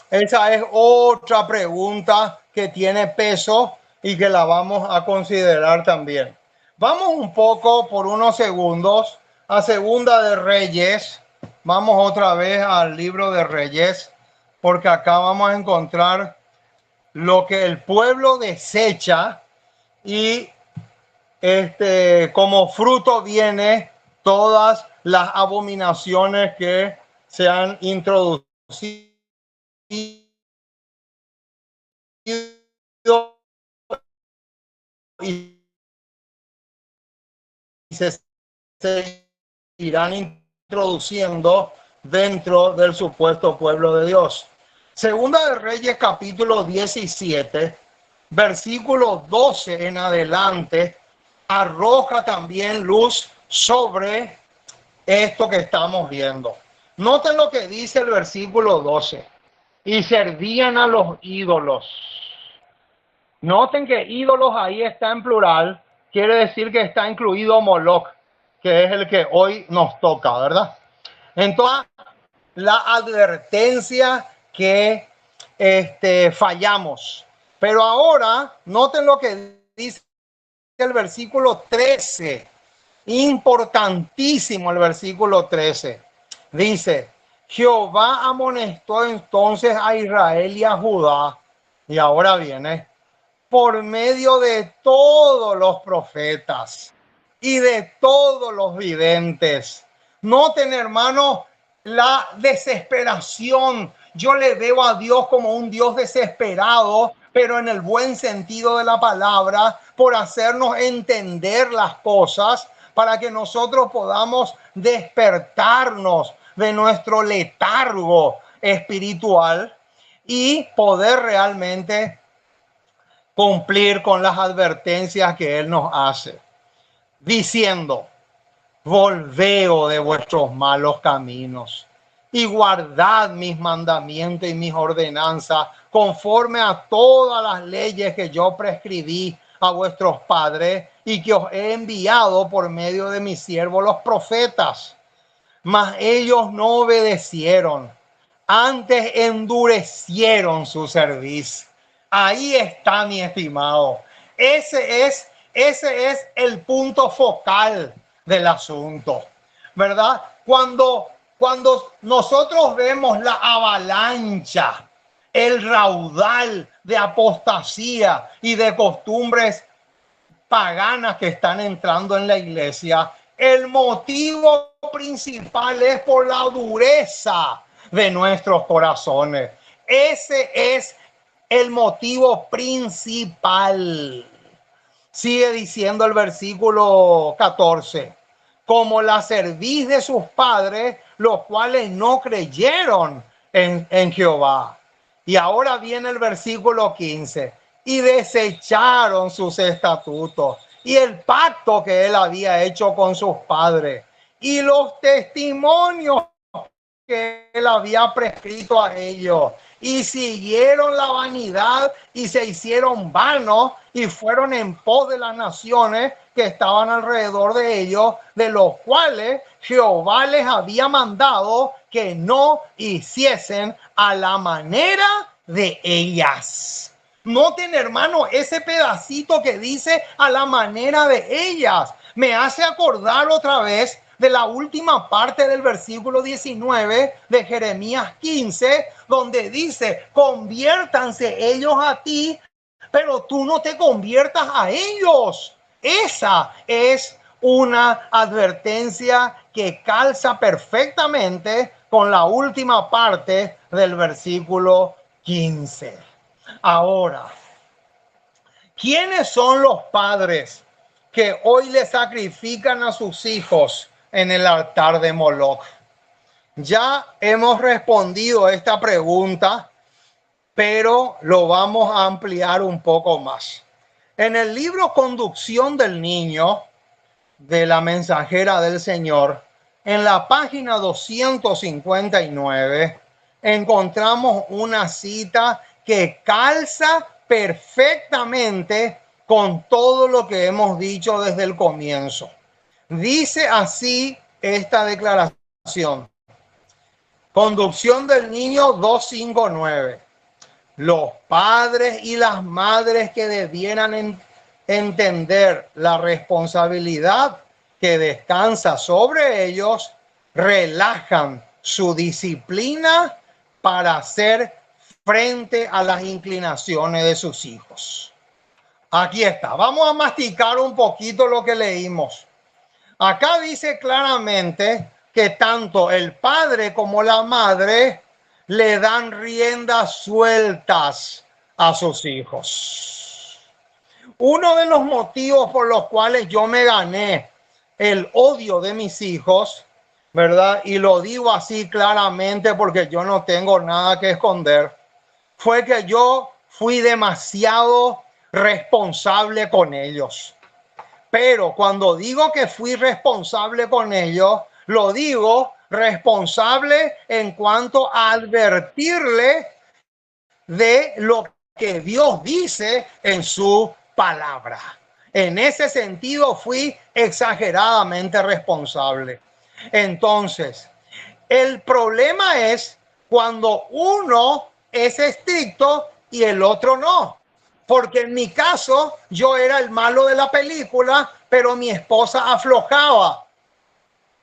Esa es otra pregunta que tiene peso y que la vamos a considerar también. Vamos un poco por unos segundos a Segunda de Reyes. Vamos otra vez al libro de Reyes, porque acá vamos a encontrar lo que el pueblo desecha y como fruto viene todas las abominaciones que se han introducido y se irán introduciendo dentro del supuesto pueblo de Dios. Segunda de Reyes, capítulo 17, versículo 12 en adelante, arroja también luz sobre esto que estamos viendo. Noten lo que dice el versículo 12. Y servían a los ídolos. Noten que ídolos ahí está en plural. Quiere decir que está incluido Moloch, que es el que hoy nos toca, ¿verdad? Entonces, la advertencia que fallamos. Pero ahora, noten lo que dice el versículo 13. Importantísimo el versículo 13. Dice, Jehová amonestó entonces a Israel y a Judá. Y ahora viene, por medio de todos los profetas y de todos los videntes. Noten, hermanos, la desesperación. Yo le veo a Dios como un Dios desesperado, pero en el buen sentido de la palabra, por hacernos entender las cosas, para que nosotros podamos despertarnos de nuestro letargo espiritual y poder realmente cumplir con las advertencias que Él nos hace, diciendo, volveo de vuestros malos caminos y guardad mis mandamientos y mis ordenanzas conforme a todas las leyes que yo prescribí a vuestros padres y que os he enviado por medio de mis siervos los profetas. Mas ellos no obedecieron, antes endurecieron su cerviz. Ahí está, mi estimado. Ese es el punto focal del asunto, ¿verdad? Cuando nosotros vemos la avalancha, el raudal de apostasía y de costumbres paganas que están entrando en la iglesia, el motivo principal es por la dureza de nuestros corazones. Ese es el motivo principal. Sigue diciendo el versículo 14, como la cerviz de sus padres, los cuales no creyeron en Jehová. Y ahora viene el versículo 15, y desecharon sus estatutos y el pacto que él había hecho con sus padres y los testimonios que él había prescrito a ellos, y siguieron la vanidad y se hicieron vanos y fueron en pos de las naciones que estaban alrededor de ellos, de los cuales Jehová les había mandado que no hiciesen a la manera de ellas. Noten, hermano, ese pedacito que dice a la manera de ellas. Me hace acordar otra vez de la última parte del versículo 19 de Jeremías 15, donde dice, conviértanse ellos a ti, pero tú no te conviertas a ellos. Esa es una advertencia que calza perfectamente con la última parte del versículo 15. Ahora, ¿quiénes son los padres que hoy le sacrifican a sus hijos en el altar de Moloch? Ya hemos respondido a esta pregunta, pero lo vamos a ampliar un poco más. En el libro Conducción del Niño, de la Mensajera del Señor, en la página 259, encontramos una cita que calza perfectamente con todo lo que hemos dicho desde el comienzo. Dice así esta declaración. Conducción del Niño 259. Los padres y las madres que debieran entender la responsabilidad que descansa sobre ellos, relajan su disciplina para hacer frente a las inclinaciones de sus hijos. Aquí está. Vamos a masticar un poquito lo que leímos. Acá dice claramente que tanto el padre como la madre le dan riendas sueltas a sus hijos. Uno de los motivos por los cuales yo me gané el odio de mis hijos, ¿verdad? Y lo digo así claramente porque yo no tengo nada que esconder, fue que yo fui demasiado responsable con ellos. Pero cuando digo que fui responsable con ellos, lo digo responsable en cuanto a advertirle de lo que Dios dice en su palabra. En ese sentido fui exageradamente responsable. Entonces, el problema es cuando uno es estricto y el otro no. Porque en mi caso, yo era el malo de la película, pero mi esposa aflojaba.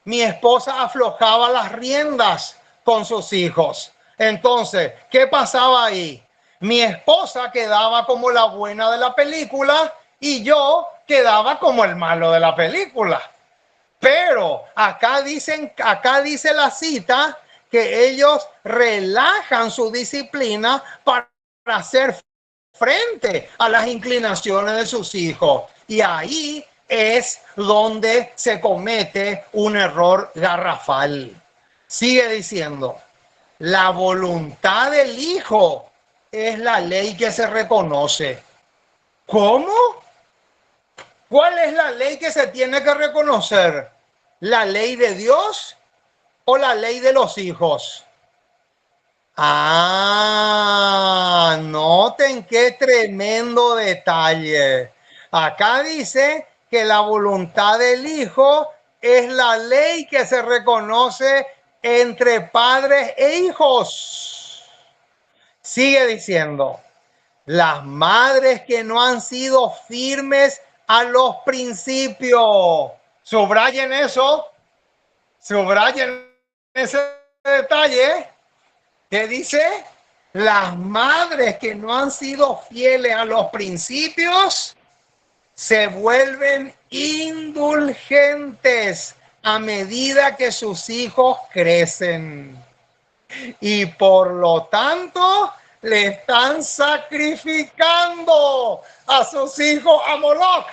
Mi esposa aflojaba las riendas con sus hijos. Entonces, ¿qué pasaba ahí? Mi esposa quedaba como la buena de la película y yo quedaba como el malo de la película. Pero acá dice la cita que ellos relajan su disciplina para hacer frente a las inclinaciones de sus hijos. Y ahí es donde se comete un error garrafal. Sigue diciendo, la voluntad del hijo es la ley que se reconoce. ¿Cómo? ¿Cuál es la ley que se tiene que reconocer? ¿La ley de Dios o la ley de los hijos? Ah, noten qué tremendo detalle. Acá dice que la voluntad del hijo es la ley que se reconoce entre padres e hijos. Sigue diciendo, las madres que no han sido firmes a los principios. Subrayen eso. Subrayen ese detalle. ¿Qué dice? Las madres que no han sido fieles a los principios se vuelven indulgentes a medida que sus hijos crecen. Y por lo tanto, le están sacrificando a sus hijos a Moloch.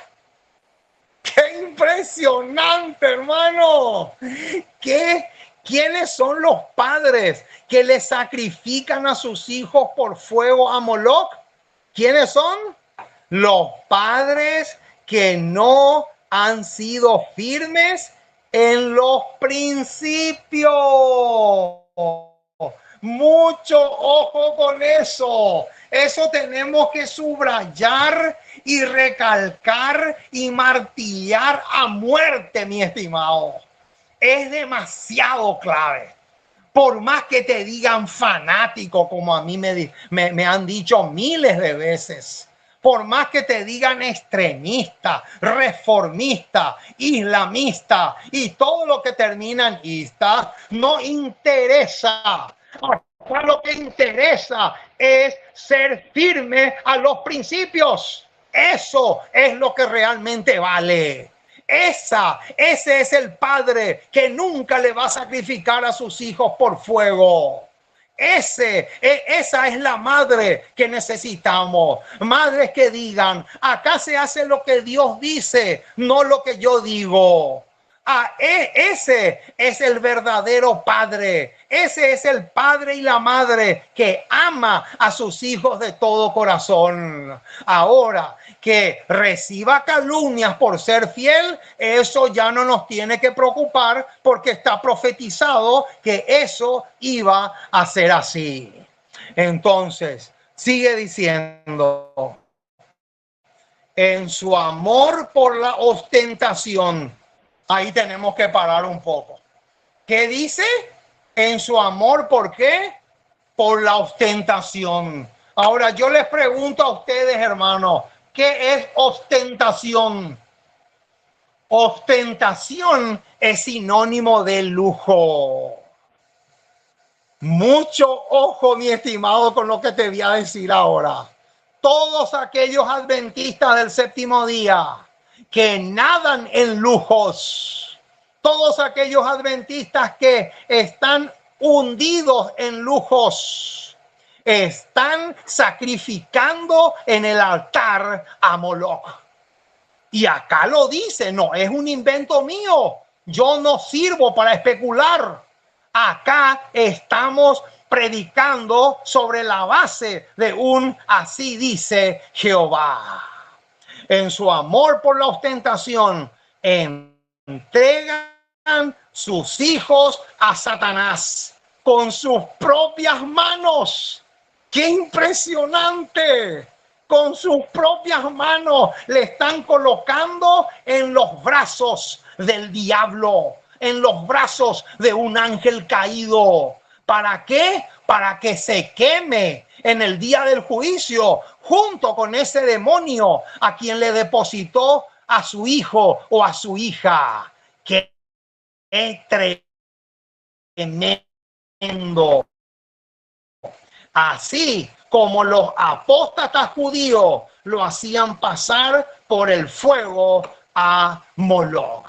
¡Qué impresionante, hermano! ¿Quiénes son los padres que le sacrifican a sus hijos por fuego a Moloch? ¿Quiénes son? Los padres que no han sido firmes en los principios. Mucho ojo con eso. Eso tenemos que subrayar y recalcar y martillar a muerte, mi estimado. Es demasiado clave. Por más que te digan fanático, como a mí me han dicho miles de veces, por más que te digan extremista, reformista, islamista y todo lo que termina en ista, no interesa. Lo que interesa es ser firme a los principios. Eso es lo que realmente vale. Ese es el padre que nunca le va a sacrificar a sus hijos por fuego. Esa es la madre que necesitamos. Madres que digan, acá se hace lo que Dios dice, no lo que yo digo. Ese es el verdadero padre. Ese es el padre y la madre que ama a sus hijos de todo corazón. Ahora, que reciba calumnias por ser fiel, eso ya no nos tiene que preocupar porque está profetizado que eso iba a ser así. Entonces, sigue diciendo, en su amor por la ostentación. Ahí tenemos que parar un poco. ¿Qué dice? En su amor, ¿por qué? Por la ostentación. Ahora yo les pregunto a ustedes, hermanos, ¿qué es ostentación? Ostentación es sinónimo de lujo. Mucho ojo, mi estimado, con lo que te voy a decir ahora. Todos aquellos adventistas del séptimo día que nadan en lujos, todos aquellos adventistas que están hundidos en lujos, están sacrificando en el altar a Moloch. Y acá lo dice, no es un invento mío. Yo no sirvo para especular. Acá estamos predicando sobre la base de un así dice Jehová. En su amor por la ostentación, entregan sus hijos a Satanás con sus propias manos. ¡Qué impresionante! Con sus propias manos le están colocando en los brazos del diablo, en los brazos de un ángel caído. ¿Para qué? Para que se queme en el día del juicio junto con ese demonio a quien le depositó a su hijo o a su hija. ¡Qué tremendo! Así como los apóstatas judíos lo hacían pasar por el fuego a Moloch.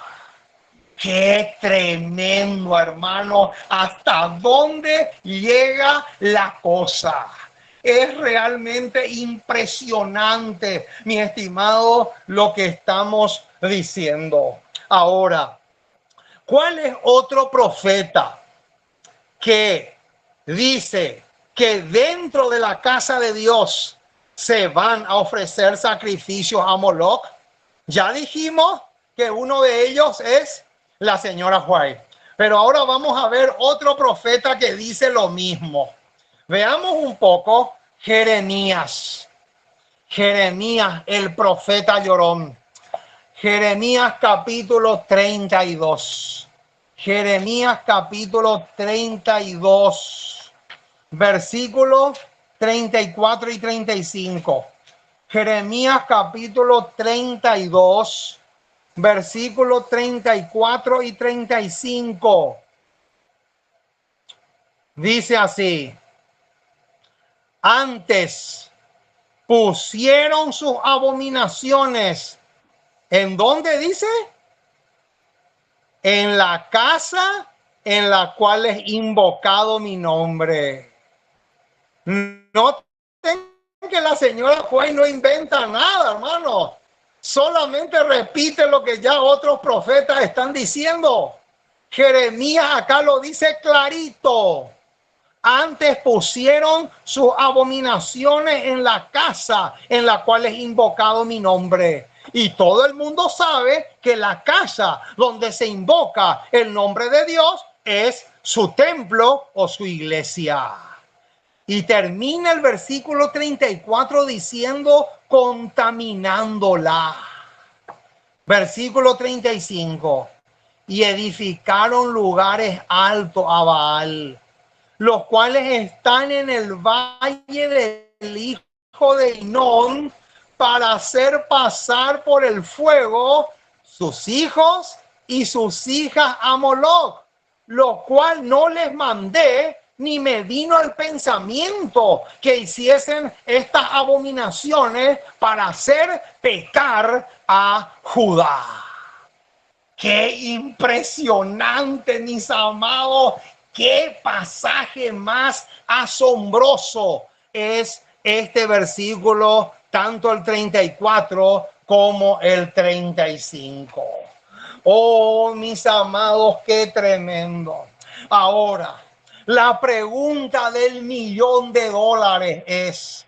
¡Qué tremendo, hermano! ¿Hasta dónde llega la cosa? Es realmente impresionante, mi estimado, lo que estamos diciendo. Ahora, ¿cuál es otro profeta que dice que dentro de la casa de Dios se van a ofrecer sacrificios a Moloch? Ya dijimos que uno de ellos es la señora White. Pero ahora vamos a ver otro profeta que dice lo mismo. Veamos un poco Jeremías. Jeremías, el profeta llorón. Jeremías capítulo 32. Jeremías capítulo 32. Versículos 34 y 35. Jeremías capítulo 32, versículos 34 y 35. Dice así: antes pusieron sus abominaciones. ¿En dónde dice? En la casa en la cual es invocado mi nombre. Noten que la señora Juez no inventa nada, hermano. Solamente repite lo que ya otros profetas están diciendo. Jeremías acá lo dice clarito. Antes pusieron sus abominaciones en la casa en la cual es invocado mi nombre. Y todo el mundo sabe que la casa donde se invoca el nombre de Dios es su templo o su iglesia. Y termina el versículo 34 diciendo contaminándola. Versículo 35. Y edificaron lugares altos a Baal, los cuales están en el valle del hijo de Hinón, para hacer pasar por el fuego sus hijos y sus hijas a Moloch, lo cual no les mandé, ni me vino al pensamiento que hiciesen estas abominaciones para hacer pecar a Judá. ¡Qué impresionante, mis amados! ¡Qué pasaje más asombroso es este versículo, tanto el 34 como el 35! ¡Oh, mis amados, qué tremendo! Ahora, la pregunta del $1.000.000 es: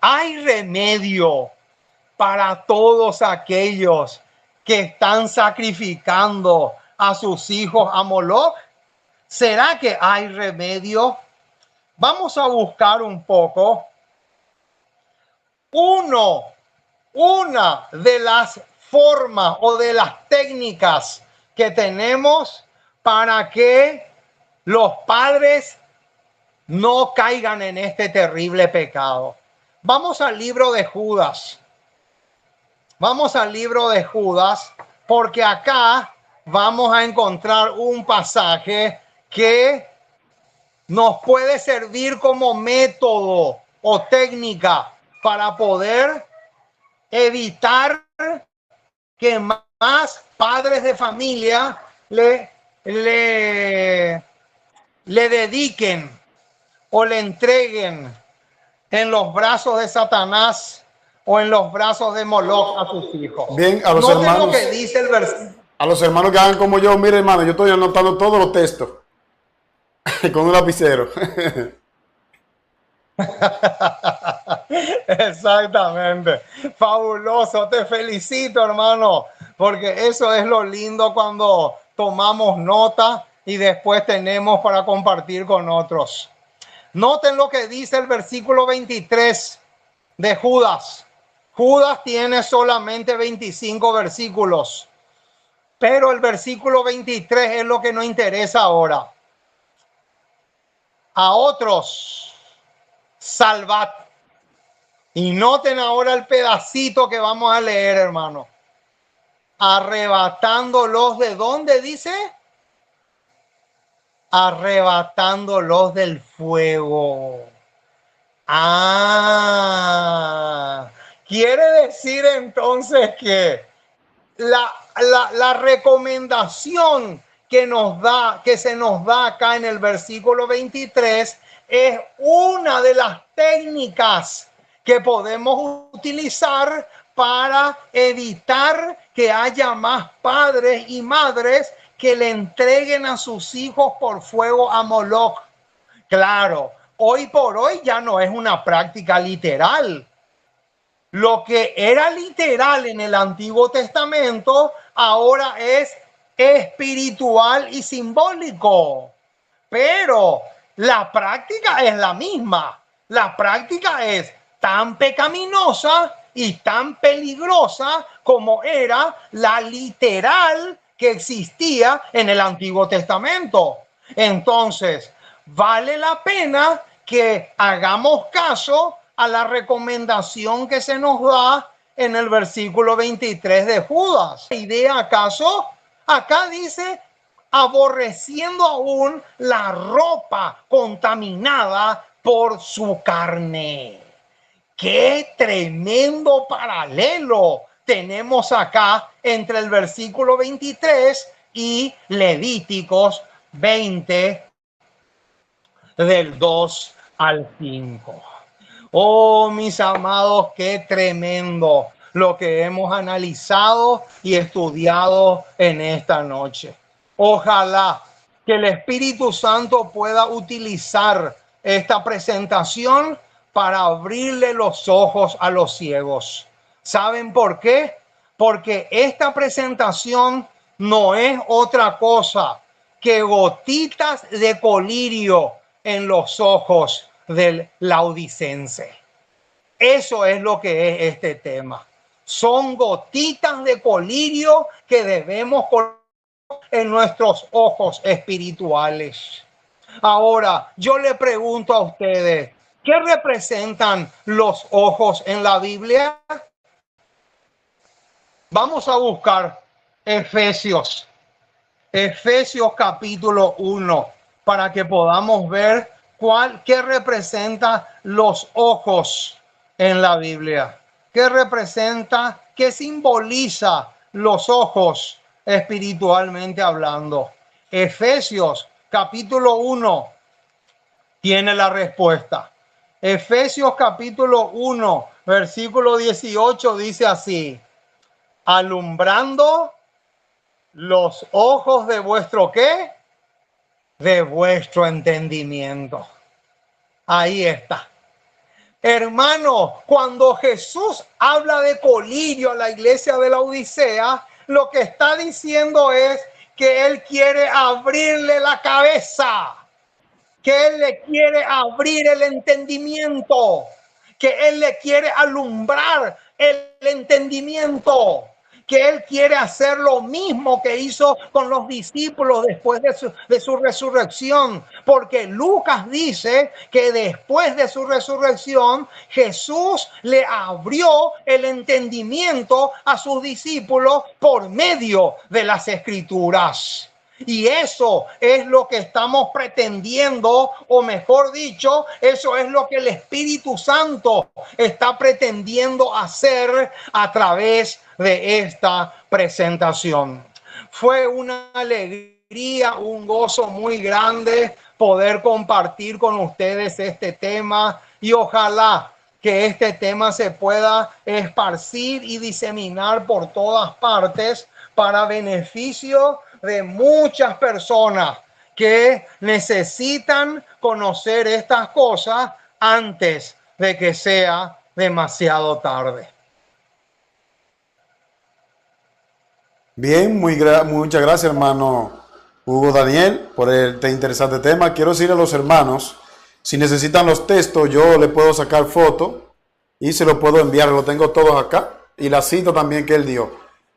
¿hay remedio para todos aquellos que están sacrificando a sus hijos a Moloch? ¿Será que hay remedio? Vamos a buscar un poco. Una de las formas o de las técnicas que tenemos para que los padres no caigan en este terrible pecado. Vamos al libro de Judas. Vamos al libro de Judas, porque acá vamos a encontrar un pasaje que nos puede servir como método o técnica para poder evitar que más padres de familia le, le, le dediquen o le entreguen en los brazos de Satanás o en los brazos de Moloch a sus hijos. Bien, a los Noten hermanos, lo que dice el versículo. a los hermanos que hagan como yo, mire hermano, yo estoy anotando todos los textos con un lapicero. Exactamente. Fabuloso. Te felicito, hermano, porque eso es lo lindo cuando tomamos nota y después tenemos para compartir con otros. Noten lo que dice el versículo 23 de Judas. Judas tiene solamente 25 versículos, pero el versículo 23 es lo que nos interesa ahora. A otros salvad. Y noten ahora el pedacito que vamos a leer, hermano. Arrebatándolos de ¿dónde dice? Arrebatándolos del fuego. Quiere decir entonces que la recomendación que se nos da acá en el versículo 23 es una de las técnicas que podemos utilizar para evitar que haya más padres y madres que le entreguen a sus hijos por fuego a Moloch. Claro, hoy por hoy ya no es una práctica literal. Lo que era literal en el Antiguo Testamento ahora es espiritual y simbólico. Pero la práctica es la misma. La práctica es tan pecaminosa y tan peligrosa como era la literal que existía en el Antiguo Testamento. Entonces, vale la pena que hagamos caso a la recomendación que se nos da en el versículo 23 de Judas. ¿La idea acaso? Acá dice, aborreciendo aún la ropa contaminada por su carne. ¡Qué tremendo paralelo tenemos acá entre el versículo 23 y Levíticos 20, del 2 al 5! Oh, mis amados, qué tremendo lo que hemos analizado y estudiado en esta noche. Ojalá que el Espíritu Santo pueda utilizar esta presentación para abrirle los ojos a los ciegos. ¿Saben por qué? Porque esta presentación no es otra cosa que gotitas de colirio en los ojos del laodicense. Eso es lo que es este tema. Son gotitas de colirio que debemos colocar en nuestros ojos espirituales. Ahora, yo le pregunto a ustedes, ¿qué representan los ojos en la Biblia? Vamos a buscar Efesios capítulo 1 para que podamos ver qué representa los ojos en la Biblia. ¿Qué representa, qué simboliza los ojos espiritualmente hablando? Efesios capítulo 1 tiene la respuesta. Efesios capítulo 1, versículo 18 dice así: alumbrando los ojos de vuestro ¿qué? De vuestro entendimiento. Ahí está. Hermano, cuando Jesús habla de colirio a la iglesia de la Odisea, lo que está diciendo es que Él quiere abrirle la cabeza, que Él le quiere abrir el entendimiento, que Él le quiere alumbrar el entendimiento, que Él quiere hacer lo mismo que hizo con los discípulos después de su resurrección. Porque Lucas dice que después de su resurrección, Jesús le abrió el entendimiento a sus discípulos por medio de las Escrituras. Y eso es lo que estamos pretendiendo, o mejor dicho, eso es lo que el Espíritu Santo está pretendiendo hacer a través de esta presentación. Fue una alegría, un gozo muy grande poder compartir con ustedes este tema y ojalá que este tema se pueda esparcir y diseminar por todas partes para beneficio de muchas personas que necesitan conocer estas cosas antes de que sea demasiado tarde. Bien, muchas gracias, hermano Hugo Daniel, por este interesante tema. Quiero decir a los hermanos, si necesitan los textos, yo le puedo sacar foto y se lo puedo enviar. Lo tengo todos acá y la cita también que él dio.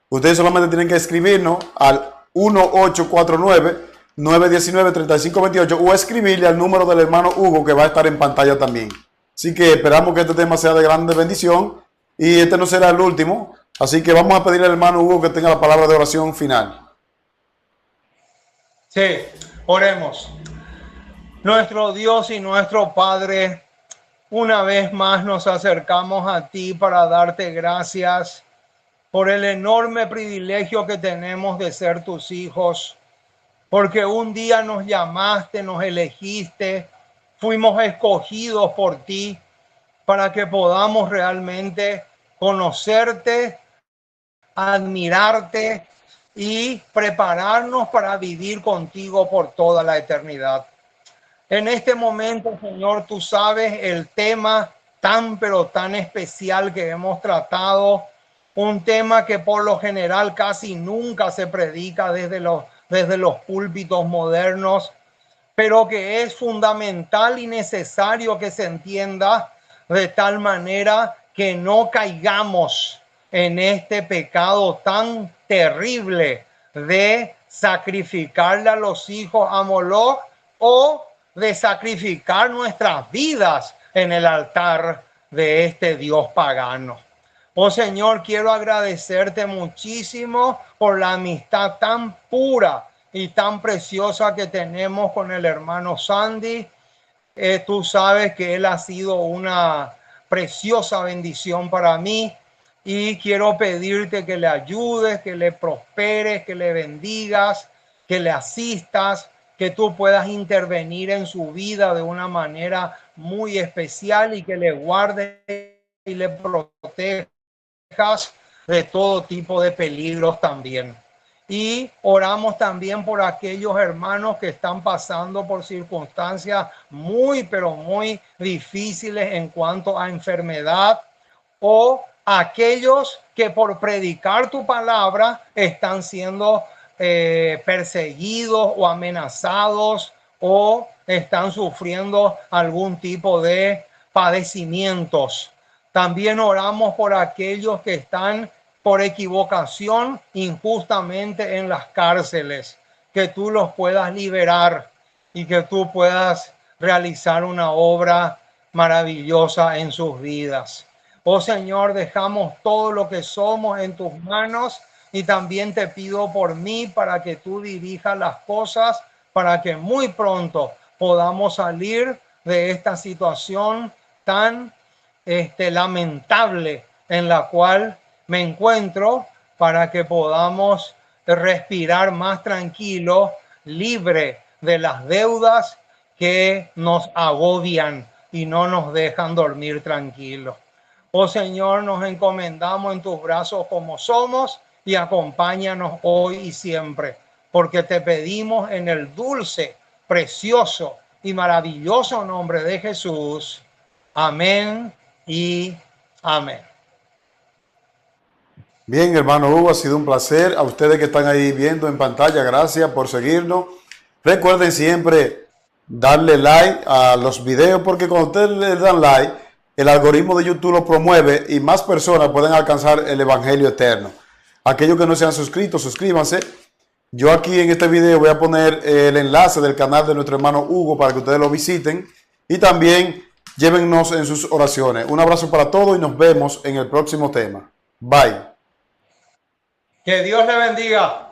Ustedes solamente tienen que escribirnos al 1849-919-3528 o escribirle al número del hermano Hugo que va a estar en pantalla también. Así que esperamos que este tema sea de grande bendición y este no será el último. Así que vamos a pedirle al hermano Hugo que tenga la palabra de oración final. Sí, oremos. Nuestro Dios y nuestro Padre, una vez más nos acercamos a ti para darte gracias por el enorme privilegio que tenemos de ser tus hijos, porque un día nos llamaste, nos elegiste, fuimos escogidos por ti para que podamos realmente conocerte, admirarte y prepararnos para vivir contigo por toda la eternidad. En este momento, Señor, tú sabes el tema tan pero tan especial que hemos tratado, un tema que por lo general casi nunca se predica desde los púlpitos modernos, pero que es fundamental y necesario que se entienda de tal manera que no caigamos en este pecado tan terrible de sacrificarle a los hijos a Moloch o de sacrificar nuestras vidas en el altar de este Dios pagano. Oh Señor, quiero agradecerte muchísimo por la amistad tan pura y tan preciosa que tenemos con el hermano Sandy. Tú sabes que él ha sido una preciosa bendición para mí y quiero pedirte que le ayudes, que le prosperes, que le bendigas, que le asistas, que tú puedas intervenir en su vida de una manera muy especial y que le guardes y le protejas de todo tipo de peligros también. Y oramos también por aquellos hermanos que están pasando por circunstancias muy, pero muy difíciles en cuanto a enfermedad, o aquellos que por predicar tu palabra están siendo perseguidos o amenazados o están sufriendo algún tipo de padecimientos. También oramos por aquellos que están por equivocación injustamente en las cárceles, que tú los puedas liberar y que tú puedas realizar una obra maravillosa en sus vidas. Oh Señor, dejamos todo lo que somos en tus manos y también te pido por mí para que tú dirijas las cosas, para que muy pronto podamos salir de esta situación tan lamentable en la cual me encuentro, para que podamos respirar más tranquilo, libre de las deudas que nos agobian y no nos dejan dormir tranquilos. Oh Señor, nos encomendamos en tus brazos como somos y acompáñanos hoy y siempre, porque te pedimos en el dulce, precioso y maravilloso nombre de Jesús. Amén y amén. Bien, hermano Hugo, ha sido un placer. A ustedes que están ahí viendo en pantalla, gracias por seguirnos. Recuerden siempre darle like a los videos, porque cuando ustedes le dan like, el algoritmo de YouTube lo promueve y más personas pueden alcanzar el evangelio eterno. Aquellos que no se han suscrito, suscríbanse. Yo aquí en este video voy a poner el enlace del canal de nuestro hermano Hugo para que ustedes lo visiten y también llévennos en sus oraciones. Un abrazo para todos y nos vemos en el próximo tema. Bye. Que Dios le bendiga.